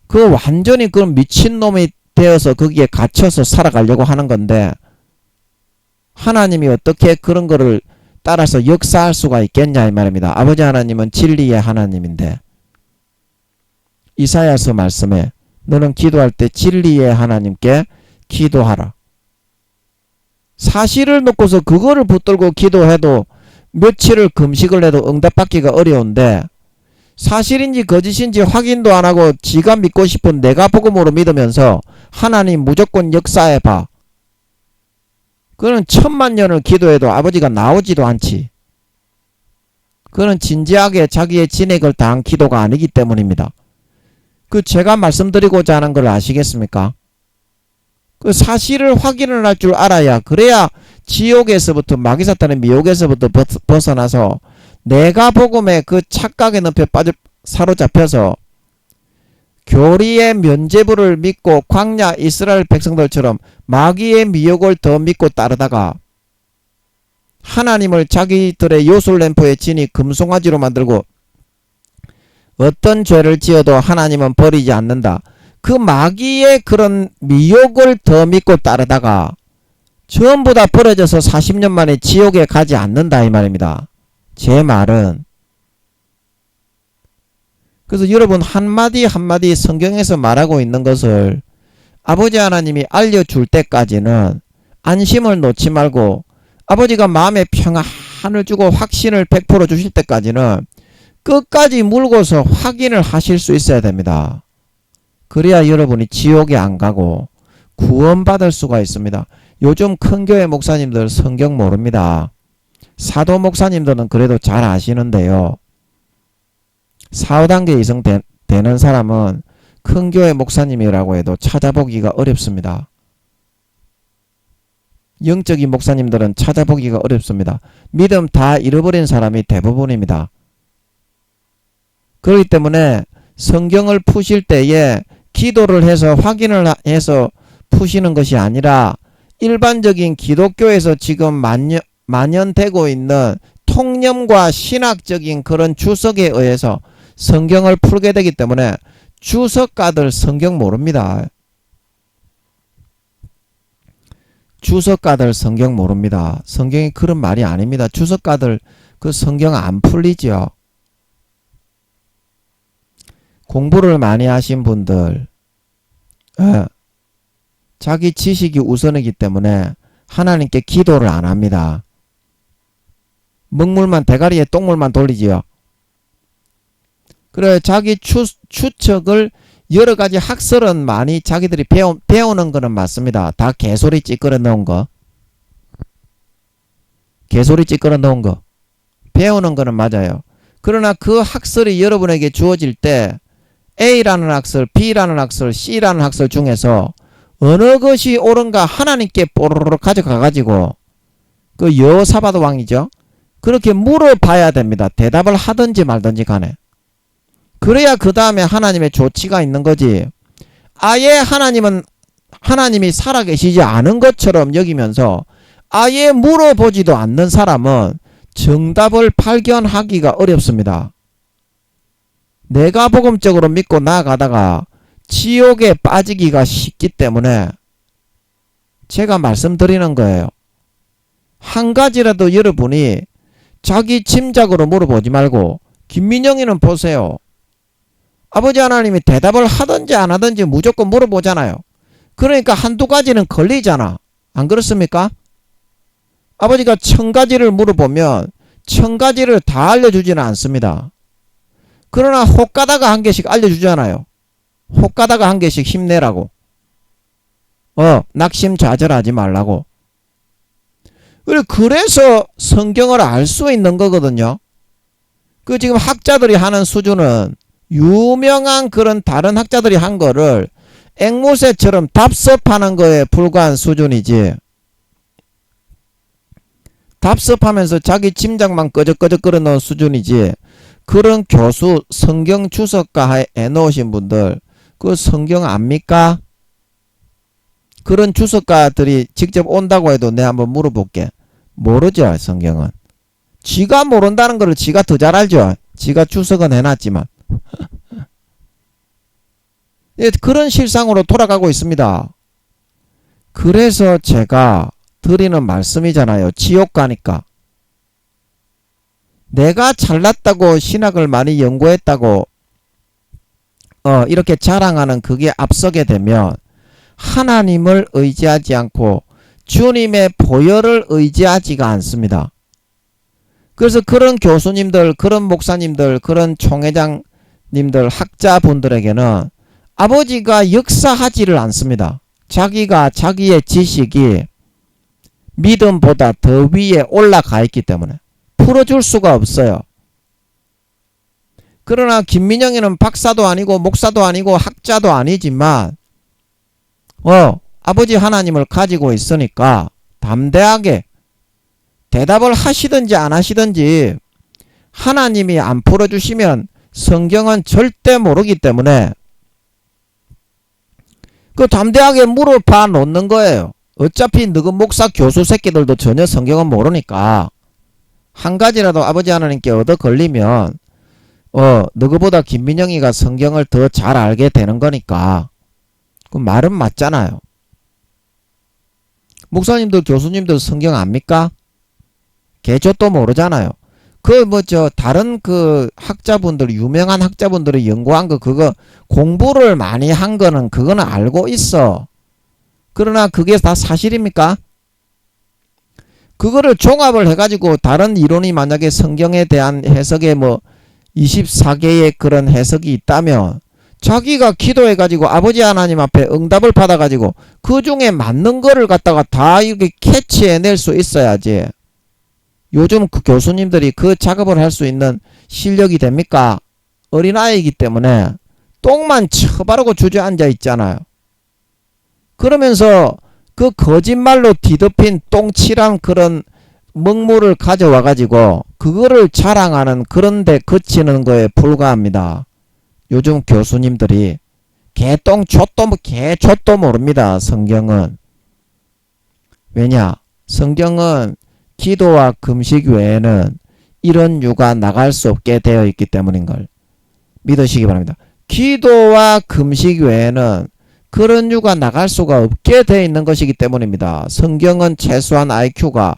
그 완전히 그런 미친놈이 되어서 거기에 갇혀서 살아가려고 하는 건데 하나님이 어떻게 그런 거를 따라서 역사할 수가 있겠냐 이 말입니다. 아버지 하나님은 진리의 하나님인데 이사야서 말씀에 너는 기도할 때 진리의 하나님께 기도하라. 사실을 놓고서 그거를 붙들고 기도해도 며칠을 금식을 해도 응답받기가 어려운데 사실인지 거짓인지 확인도 안 하고 지가 믿고 싶은 내가 복음으로 믿으면서 하나님 무조건 역사해봐. 그는 1000만년을 기도해도 아버지가 나오지도 않지. 그는 진지하게 자기의 진액을 다한 기도가 아니기 때문입니다. 그 제가 말씀드리고자 하는 걸 아시겠습니까? 그 사실을 확인을 할 줄 알아야 그래야 지옥에서부터 마귀사탄의 미혹에서부터 벗어나서 내가 복음의 그 착각의 늪에 사로잡혀서 교리의 면죄부를 믿고 광야 이스라엘 백성들처럼 마귀의 미혹을 더 믿고 따르다가 하나님을 자기들의 요술램프의 진이 금송아지로 만들고 어떤 죄를 지어도 하나님은 버리지 않는다. 그 마귀의 그런 미혹을 더 믿고 따르다가 전부 다 버려져서 40년 만에 지옥에 가지 않는다 이 말입니다. 제 말은 그래서 여러분 한마디 한마디 성경에서 말하고 있는 것을 아버지 하나님이 알려줄 때까지는 안심을 놓지 말고 아버지가 마음의 평안을 주고 확신을 100% 주실 때까지는 끝까지 물고서 확인을 하실 수 있어야 됩니다. 그래야 여러분이 지옥에 안 가고 구원받을 수가 있습니다. 요즘 큰 교회 목사님들 성경 모릅니다. 사도 목사님들은 그래도 잘 아시는데요. 4, 5단계 이상 되는 사람은 큰 교회 목사님이라고 해도 찾아보기가 어렵습니다. 영적인 목사님들은 찾아보기가 어렵습니다. 믿음 다 잃어버린 사람이 대부분입니다. 그렇기 때문에 성경을 푸실 때에 기도를 해서 확인을 해서 푸시는 것이 아니라 일반적인 기독교에서 지금 만연되고 있는 통념과 신학적인 그런 주석에 의해서 성경을 풀게 되기 때문에 주석가들 성경 모릅니다. 주석가들 성경 모릅니다. 성경이 그런 말이 아닙니다. 주석가들 그 성경 안 풀리죠. 공부를 많이 하신 분들 자기 지식이 우선이기 때문에 하나님께 기도를 안 합니다. 먹물만 대가리에 똥물만 돌리지요. 그래 자기 추측을 여러가지 학설은 많이 자기들이 배우는 거는 맞습니다. 다 개소리 찌끄러 넣은 거. 개소리 찌끄러 넣은 거. 배우는 거는 맞아요. 그러나 그 학설이 여러분에게 주어질 때 A라는 학설, B라는 학설, C라는 학설 중에서 어느 것이 옳은가 하나님께 뽀로로 가져가가지고 그 여호사밧 왕이죠. 그렇게 물어봐야 됩니다. 대답을 하든지 말든지 간에. 그래야 그 다음에 하나님의 조치가 있는 거지. 아예 하나님이 살아계시지 않은 것처럼 여기면서 아예 물어보지도 않는 사람은 정답을 발견하기가 어렵습니다. 내가 복음적으로 믿고 나아가다가 지옥에 빠지기가 쉽기 때문에 제가 말씀드리는 거예요. 한 가지라도 여러분이 자기 짐작으로 물어보지 말고 김민영이는 보세요. 아버지 하나님이 대답을 하든지 안 하든지 무조건 물어보잖아요. 그러니까 한두 가지는 걸리잖아. 안 그렇습니까? 아버지가 1000가지를 물어보면 1000가지를 다 알려주지는 않습니다. 그러나 혹 가다가 한 개씩 알려주잖아요. 혹 가다가 한 개씩 힘내라고. 낙심좌절하지 말라고. 그래서 성경을 알 수 있는 거거든요. 그 지금 학자들이 하는 수준은 유명한 그런 다른 학자들이 한 거를 앵무새처럼 답습하는 거에 불과한 수준이지. 답습하면서 자기 짐작만 끄적끄적 끌어놓은 수준이지. 그런 교수, 성경 주석가 해놓으신 분들 그 성경 압니까? 그런 주석가들이 직접 온다고 해도 내가 한번 물어볼게. 모르죠, 성경은. 지가 모른다는 걸 지가 더 잘 알죠. 지가 주석은 해놨지만. 그런 실상으로 돌아가고 있습니다. 그래서 제가 드리는 말씀이잖아요. 지옥 가니까. 내가 잘났다고 신학을 많이 연구했다고 이렇게 자랑하는 그게 앞서게 되면 하나님을 의지하지 않고 주님의 보혈을 의지하지가 않습니다. 그래서 그런 교수님들, 그런 목사님들, 그런 총회장님들, 학자분들에게는 아버지가 역사하지를 않습니다. 자기가 자기의 지식이 믿음보다 더 위에 올라가 있기 때문에 풀어줄 수가 없어요. 그러나 김민영이는 박사도 아니고 목사도 아니고 학자도 아니지만 아버지 하나님을 가지고 있으니까 담대하게 대답을 하시든지 안 하시든지 하나님이 안 풀어주시면 성경은 절대 모르기 때문에 그 담대하게 물어봐 놓는 거예요. 어차피 너희 목사 교수 새끼들도 전혀 성경은 모르니까 한 가지라도 아버지 하나님께 얻어 걸리면 너희보다 김민영이가 성경을 더 잘 알게 되는 거니까 그 말은 맞잖아요. 목사님들 교수님들 성경 압니까? 개조도 모르잖아요. 다른 학자분들, 유명한 학자분들이 연구한 그거 공부를 많이 한 거는 그거는 알고 있어. 그러나 그게 다 사실입니까? 그거를 종합을 해가지고 다른 이론이 만약에 성경에 대한 해석에 24개의 그런 해석이 있다면 자기가 기도해가지고 아버지 하나님 앞에 응답을 받아가지고 그 중에 맞는 거를 갖다가 다 이렇게 캐치해낼 수 있어야지. 요즘 그 교수님들이 그 작업을 할 수 있는 실력이 됩니까? 어린아이이기 때문에 똥만 쳐바르고 주저앉아 있잖아요. 그러면서 그 거짓말로 뒤덮인 똥칠한 그런 먹물을 가져와 가지고 그거를 자랑하는 그런데 그치는 거에 불과합니다. 요즘 교수님들이 개똥 개초도 모릅니다. 성경은. 왜냐? 성경은 기도와 금식 외에는 이런 유가 나갈 수 없게 되어 있기 때문인 걸 믿으시기 바랍니다. 기도와 금식 외에는 그런 유가 나갈 수가 없게 되어 있는 것이기 때문입니다. 성경은 최소한 IQ가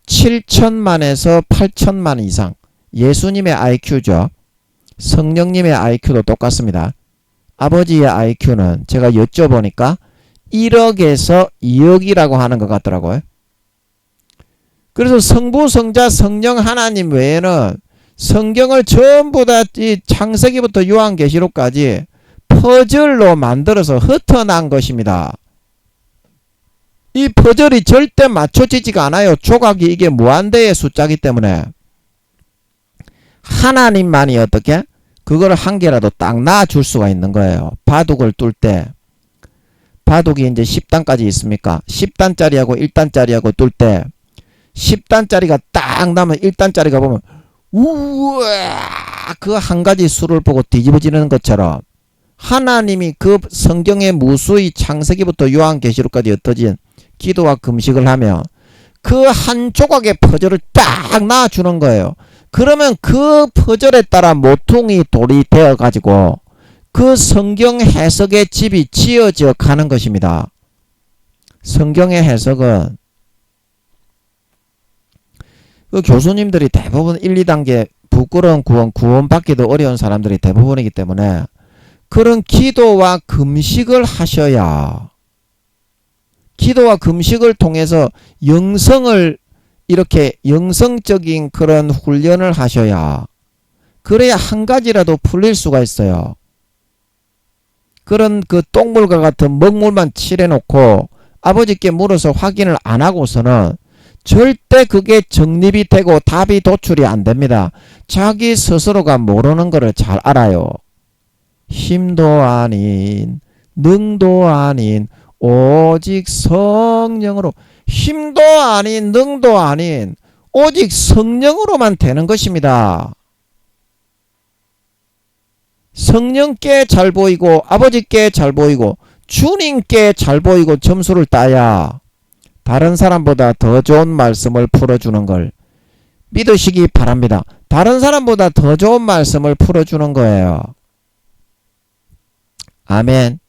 7천만에서 8천만 이상. 예수님의 IQ죠. 성령님의 IQ도 똑같습니다. 아버지의 IQ는 제가 여쭤보니까 1억에서 2억이라고 하는 것 같더라고요. 그래서 성부, 성자, 성령 하나님 외에는 성경을 전부 다 이 창세기부터 요한계시록까지 퍼즐로 만들어서 흩어난 것입니다. 이 퍼즐이 절대 맞춰지지가 않아요. 조각이 이게 무한대의 숫자이기 때문에 하나님만이 어떻게? 그걸 한 개라도 딱 놔줄 수가 있는 거예요. 바둑을 뚫 때. 바둑이 이제 10단까지 있습니까? 10단짜리하고 1단짜리하고 뚫 때 10단짜리가 딱 나면 1단짜리가 보면 우와 그 한 가지 수를 보고 뒤집어지는 것처럼 하나님이 그 성경의 무수히 창세기부터 요한계시록까지 흩어진 기도와 금식을 하면 그 한 조각의 퍼즐을 딱 놔주는 거예요. 그러면 그 퍼즐에 따라 모퉁이 돌이 되어 가지고 그 성경 해석의 집이 지어져 가는 것입니다. 성경의 해석은 그 교수님들이 대부분 1, 2단계 부끄러운 구원받기도 어려운 사람들이 대부분이기 때문에 그런 기도와 금식을 하셔야 기도와 금식을 통해서 영성을 이렇게 영성적인 그런 훈련을 하셔야 그래야 한 가지라도 풀릴 수가 있어요. 그런 그 똥물과 같은 먹물만 칠해놓고 아버지께 물어서 확인을 안 하고서는 절대 그게 정립이 되고 답이 도출이 안 됩니다. 자기 스스로가 모르는 거를 잘 알아요. 힘도 아닌 능도 아닌 오직 성령으로 힘도 아닌 능도 아닌 오직 성령으로만 되는 것입니다. 성령께 잘 보이고 아버지께 잘 보이고 주님께 잘 보이고 점수를 따야 다른 사람보다 더 좋은 말씀을 풀어주는 걸 믿으시기 바랍니다. 다른 사람보다 더 좋은 말씀을 풀어주는 거예요. 아멘.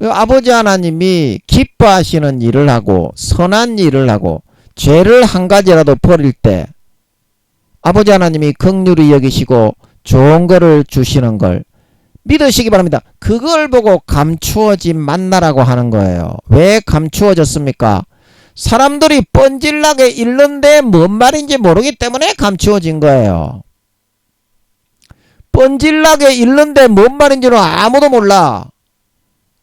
아버지 하나님이 기뻐하시는 일을 하고 선한 일을 하고 죄를 한 가지라도 버릴 때 아버지 하나님이 긍휼히 여기시고 좋은 거를 주시는 걸 믿으시기 바랍니다. 그걸 보고 감추어진 만나라고 하는 거예요. 왜 감추어졌습니까? 사람들이 뻔질나게 읽는데 뭔 말인지 모르기 때문에 감추어진 거예요. 뻔질나게 읽는데 뭔 말인지는 아무도 몰라.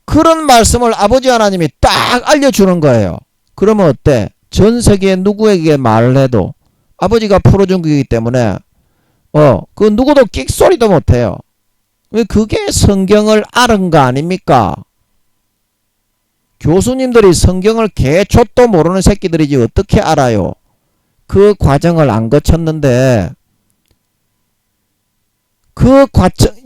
그런 말씀을 아버지 하나님이 딱 알려주는 거예요. 그러면 어때? 전 세계 누구에게 말을 해도 아버지가 풀어준 거기 때문에 그 누구도 끽소리도 못해요. 그게 성경을 아는 거 아닙니까? 교수님들이 성경을 개초도 모르는 새끼들이지 어떻게 알아요? 그 과정을 안 거쳤는데 그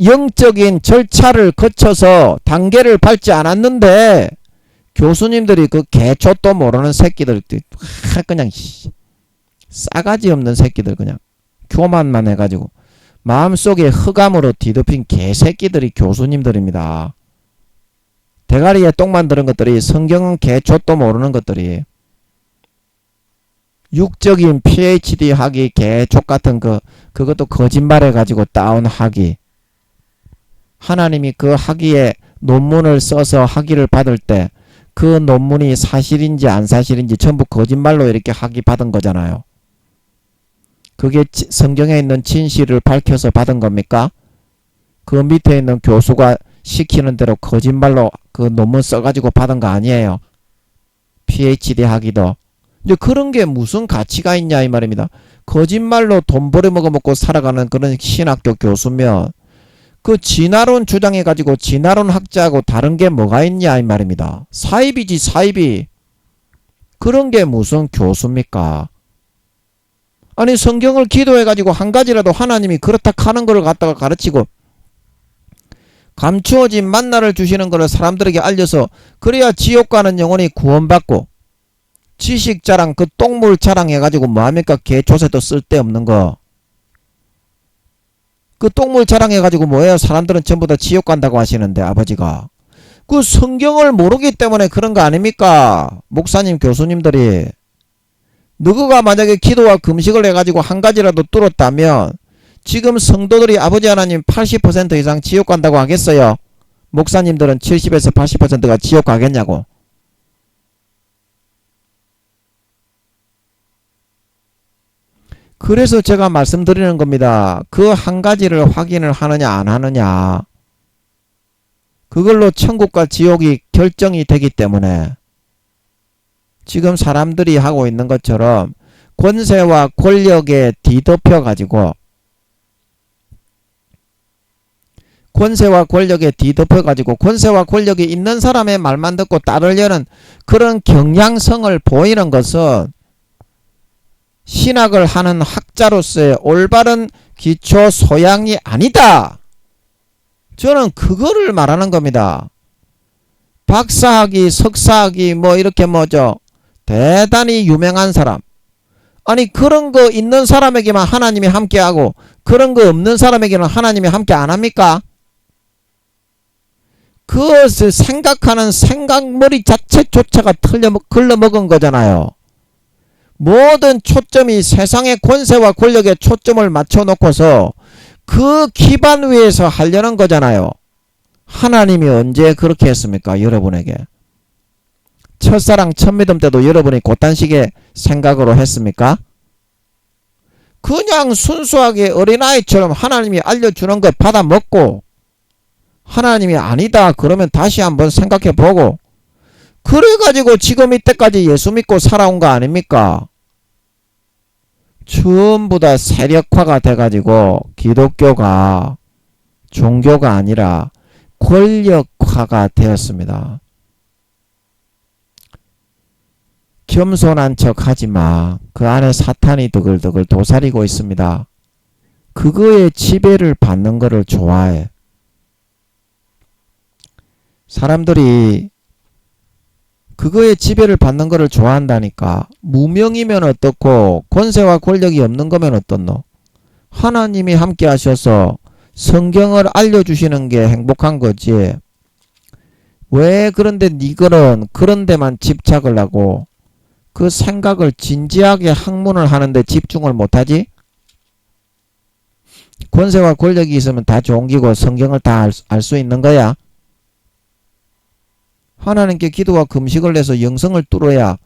영적인 절차를 거쳐서 단계를 밟지 않았는데 교수님들이 그 개초도 모르는 새끼들 그냥 싸가지 없는 새끼들 그냥 교만만 해가지고 마음속에 흑암으로 뒤덮인 개새끼들이 교수님들입니다. 대가리에 똥 만드는 것들이 성경은 개초도 모르는 것들이 육적인 PhD 학위 개족 같은 그것도 거짓말해가지고 따온 학위 하나님이 그 학위에 논문을 써서 학위를 받을 때 그 논문이 사실인지 안 사실인지 전부 거짓말로 이렇게 학위 받은 거잖아요. 그게 성경에 있는 진실을 밝혀서 받은 겁니까? 그 밑에 있는 교수가 시키는 대로 거짓말로 그 논문 써가지고 받은 거 아니에요. PhD 학위도. 이제 그런 게 무슨 가치가 있냐 이 말입니다. 거짓말로 돈 벌어먹고 살아가는 그런 신학교 교수면 그 진화론 주장해가지고 진화론 학자하고 다른 게 뭐가 있냐 이 말입니다. 사입이지 사입이. 그런 게 무슨 교수입니까? 아니 성경을 기도해가지고 한 가지라도 하나님이 그렇다 하는 거를 갖다가 가르치고 감추어진 만나를 주시는 거를 사람들에게 알려서 그래야 지옥 가는 영혼이 구원받고 지식 자랑 그 똥물 자랑해가지고 뭐합니까? 개조세도 쓸데없는 거. 그 똥물 자랑해가지고 뭐예요? 사람들은 전부 다 지옥 간다고 하시는데 아버지가 그 성경을 모르기 때문에 그런 거 아닙니까? 목사님 교수님들이 누구가 만약에 기도와 금식을 해가지고 한 가지라도 뚫었다면 지금 성도들이 아버지 하나님 80% 이상 지옥 간다고 하겠어요? 목사님들은 70에서 80%가 지옥 가겠냐고. 그래서 제가 말씀드리는 겁니다. 그 한 가지를 확인을 하느냐 안 하느냐 그걸로 천국과 지옥이 결정이 되기 때문에 지금 사람들이 하고 있는 것처럼 권세와 권력에 뒤덮여 가지고 권세와 권력에 뒤덮어가지고 권세와 권력이 있는 사람의 말만 듣고 따르려는 그런 경향성을 보이는 것은 신학을 하는 학자로서의 올바른 기초 소양이 아니다. 저는 그거를 말하는 겁니다. 박사학위, 석사학위 뭐 이렇게 뭐죠. 대단히 유명한 사람. 아니 그런 거 있는 사람에게만 하나님이 함께하고 그런 거 없는 사람에게는 하나님이 함께 안 합니까? 그것을 생각하는 생각머리 자체조차가 글러먹은 거잖아요. 모든 초점이 세상의 권세와 권력에 초점을 맞춰놓고서 그 기반 위에서 하려는 거잖아요. 하나님이 언제 그렇게 했습니까? 여러분에게. 첫사랑 첫믿음 때도 여러분이 그딴 식의 생각으로 했습니까? 그냥 순수하게 어린아이처럼 하나님이 알려주는 걸 받아먹고 하나님이 아니다 그러면 다시 한번 생각해보고 그래가지고 지금 이때까지 예수 믿고 살아온 거 아닙니까? 전부 다 세력화가 돼가지고 기독교가 종교가 아니라 권력화가 되었습니다. 겸손한 척 하지마. 그 안에 사탄이 드글드글 도사리고 있습니다. 그거에 지배를 받는 거를 좋아해. 사람들이 그거에 지배를 받는 거를 좋아한다니까. 무명이면 어떻고 권세와 권력이 없는 거면 어떻노? 하나님이 함께 하셔서 성경을 알려주시는 게 행복한 거지. 왜 그런데 니들은 그런 데만 집착을 하고 그 생각을 진지하게 학문을 하는데 집중을 못하지? 권세와 권력이 있으면 다 좋은 기고 성경을 다 알 수 있는 거야. 하나님께 기도와 금식을 해서 영성을 뚫어야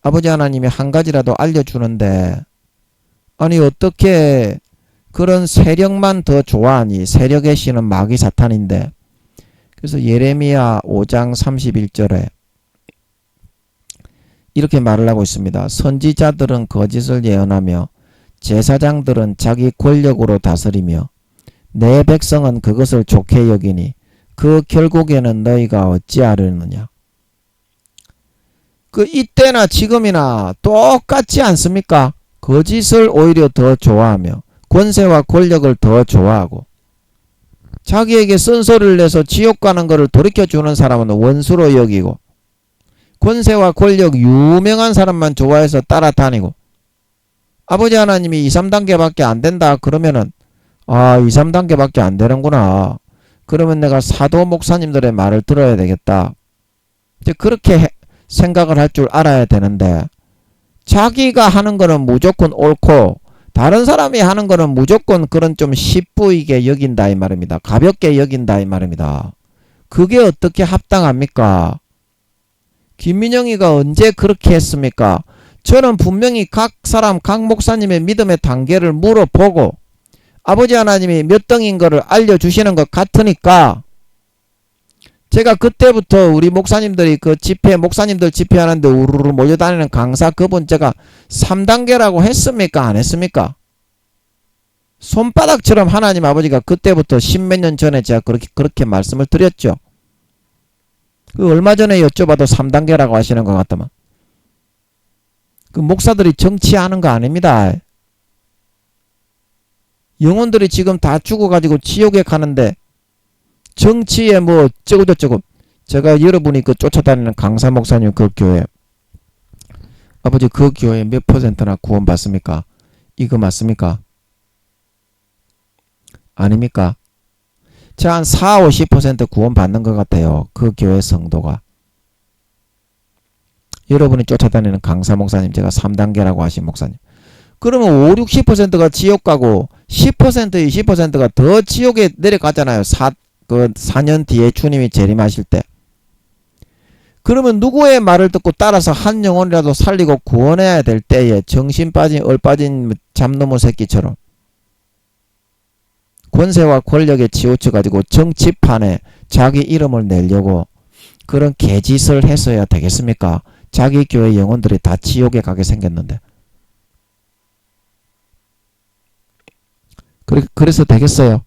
아버지 하나님이 한 가지라도 알려주는데 아니 어떻게 그런 세력만 더 좋아하니? 세력의 신은 마귀 사탄인데. 그래서 예레미야 5장 31절에 이렇게 말을 하고 있습니다. 선지자들은 거짓을 예언하며 제사장들은 자기 권력으로 다스리며 내 백성은 그것을 좋게 여기니 그 결국에는 너희가 어찌하려느냐. 그 이때나 지금이나 똑같지 않습니까? 거짓을 오히려 더 좋아하며 권세와 권력을 더 좋아하고 자기에게 쓴소리를 내서 지옥 가는 것을 돌이켜주는 사람은 원수로 여기고 권세와 권력 유명한 사람만 좋아해서 따라다니고 아버지 하나님이 2, 3단계밖에 안 된다 그러면은 2, 3단계밖에 안 되는구나. 그러면 내가 사도 목사님들의 말을 들어야 되겠다. 이제 그렇게 생각을 할 줄 알아야 되는데 자기가 하는 거는 무조건 옳고 다른 사람이 하는 거는 무조건 그런 좀 쉽보이게 여긴다 이 말입니다. 가볍게 여긴다 이 말입니다. 그게 어떻게 합당합니까? 김민영이가 언제 그렇게 했습니까? 저는 분명히 각 사람 각 목사님의 믿음의 단계를 물어보고 아버지 하나님이 몇 등인 거를 알려주시는 것 같으니까 제가 그때부터 우리 목사님들이 그 집회 목사님들 집회하는데 우르르 몰려다니는 강사 그분 제가 3단계라고 했습니까? 안 했습니까? 손바닥처럼 하나님 아버지가 그때부터 10몇 년 전에 제가 그렇게 말씀을 드렸죠. 그 얼마 전에 여쭤봐도 3단계라고 하시는 것 같더만. 그 목사들이 정치하는 거 아닙니다. 영혼들이 지금 다 죽어가지고 지옥에 가는데 정치에 뭐 어쩌고저쩌고. 제가 여러분이 그 쫓아다니는 강사 목사님 그 교회 아버지 그 교회 몇 %나 구원 받습니까? 이거 맞습니까? 아닙니까? 자, 한 4, 50% 구원 받는 것 같아요. 그 교회 성도가. 여러분이 쫓아다니는 강사 목사님 제가 3단계라고 하신 목사님. 그러면 5, 60%가 지옥 가고 10%, 20%가 더 지옥에 내려가잖아요. 4년 뒤에 주님이 재림하실 때. 그러면 누구의 말을 듣고 따라서 한 영혼이라도 살리고 구원해야 될 때에 정신 빠진 얼빠진 잠놈의 새끼처럼 권세와 권력에 치우쳐가지고 정치판에 자기 이름을 내려고 그런 개짓을 했어야 되겠습니까? 자기 교회 영혼들이 다 지옥에 가게 생겼는데. 그래서 되겠어요?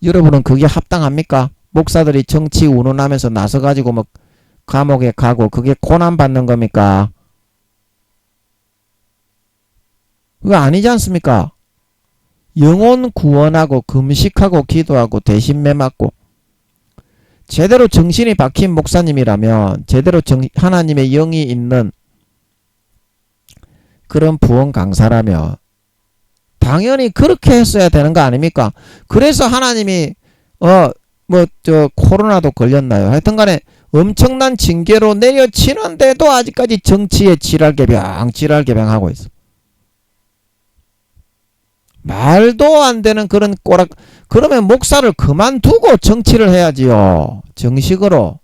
여러분은 그게 합당합니까? 목사들이 정치 운운하면서 나서가지고 뭐 감옥에 가고 그게 고난받는 겁니까? 그거 아니지 않습니까? 영혼 구원하고 금식하고 기도하고 대신매 맞고 제대로 정신이 박힌 목사님이라면 제대로 하나님의 영이 있는 그런 부흥 강사라면 당연히 그렇게 했어야 되는 거 아닙니까? 그래서 하나님이 코로나도 걸렸나요? 하여튼간에 엄청난 징계로 내려치는데도 아직까지 정치에 지랄개병하고 있어. 말도 안 되는 그런 그러면 목사를 그만두고 정치를 해야지요. 정식으로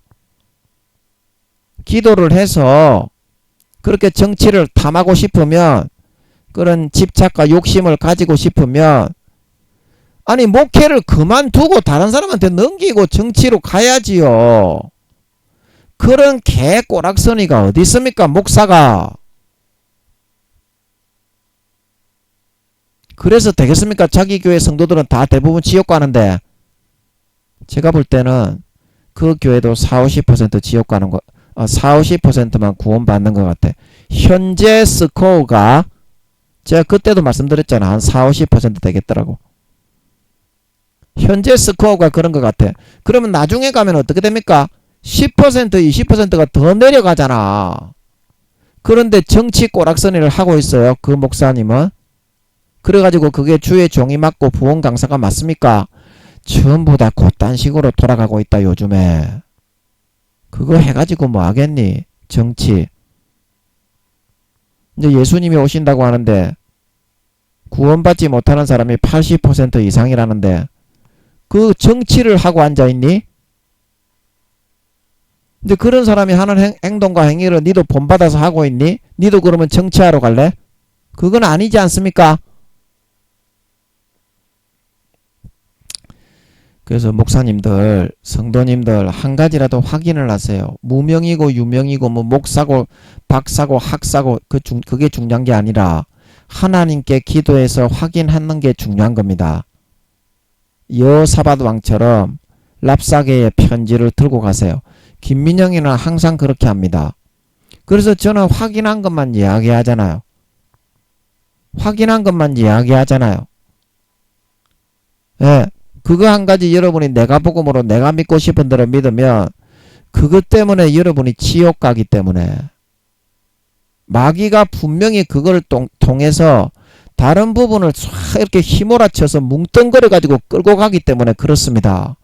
기도를 해서 그렇게 정치를 탐하고 싶으면, 그런 집착과 욕심을 가지고 싶으면, 아니 목회를 그만두고 다른 사람한테 넘기고 정치로 가야지요. 그런 개꼬락서니가 어디 있습니까, 목사가? 그래서 되겠습니까? 자기 교회 성도들은 다 대부분 지옥 가는데, 제가 볼 때는 그 교회도 40-50% 지옥 가는 거, 40-50%만 구원받는 것 같아. 현재 스코어가 제가 그때도 말씀드렸잖아. 한 40-50% 되겠더라고. 현재 스코어가 그런 것 같아. 그러면 나중에 가면 어떻게 됩니까? 10% 20%가 더 내려가잖아. 그런데 정치 꼬락서니를 하고 있어요. 그 목사님은. 그래가지고 그게 주의 종이 맞고 부흥 강사가 맞습니까? 전부 다 그딴 식으로 돌아가고 있다 요즘에. 그거 해가지고 뭐 하겠니? 정치. 이제 예수님이 오신다고 하는데 구원받지 못하는 사람이 80% 이상이라는데 그 정치를 하고 앉아있니? 근데 그런 사람이 하는 행동과 행위를 니도 본받아서 하고 있니? 니도 그러면 정치하러 갈래? 그건 아니지 않습니까? 그래서 목사님들, 성도님들 한 가지라도 확인을 하세요. 무명이고 유명이고 뭐 목사고 박사고 학사고 그게 중요한 게 아니라 하나님께 기도해서 확인하는 게 중요한 겁니다. 여사밧 왕처럼 랍사게의 편지를 들고 가세요. 김민영이는 항상 그렇게 합니다. 그래서 저는 확인한 것만 이야기하잖아요. 확인한 것만 이야기하잖아요. 예. 그거 한 가지 여러분이 내가 복음으로 내가 믿고 싶은 대로 믿으면 그것 때문에 여러분이 지옥 가기 때문에, 마귀가 분명히 그걸 통해서 다른 부분을 쫙 이렇게 휘몰아쳐서 뭉뚱거려 가지고 끌고 가기 때문에 그렇습니다.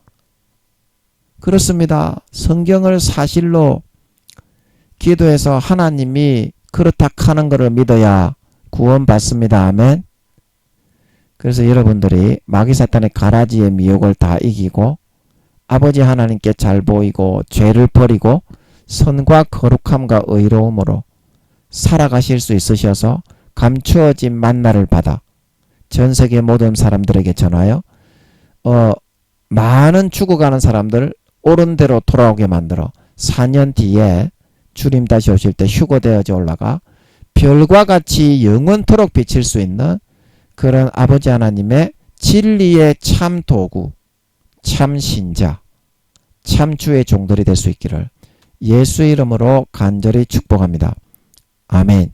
그렇습니다. 성경을 사실로 기도해서 하나님이 그렇다 하는 것을 믿어야 구원받습니다. 아멘. 그래서 여러분들이 마귀 사탄의 가라지의 미혹을 다 이기고 아버지 하나님께 잘 보이고 죄를 버리고 선과 거룩함과 의로움으로 살아가실 수 있으셔서 감추어진 만나를 받아 전 세계 모든 사람들에게 전하여 많은 죽어가는 사람들 옳은 대로 돌아오게 만들어 4년 뒤에 주님 다시 오실 때 휴거되어져 올라가 별과 같이 영원토록 비칠 수 있는 그런 아버지 하나님의 진리의 참 도구, 참 신자, 참 주의 종들이 될 수 있기를 예수의 이름으로 간절히 축복합니다. 아멘.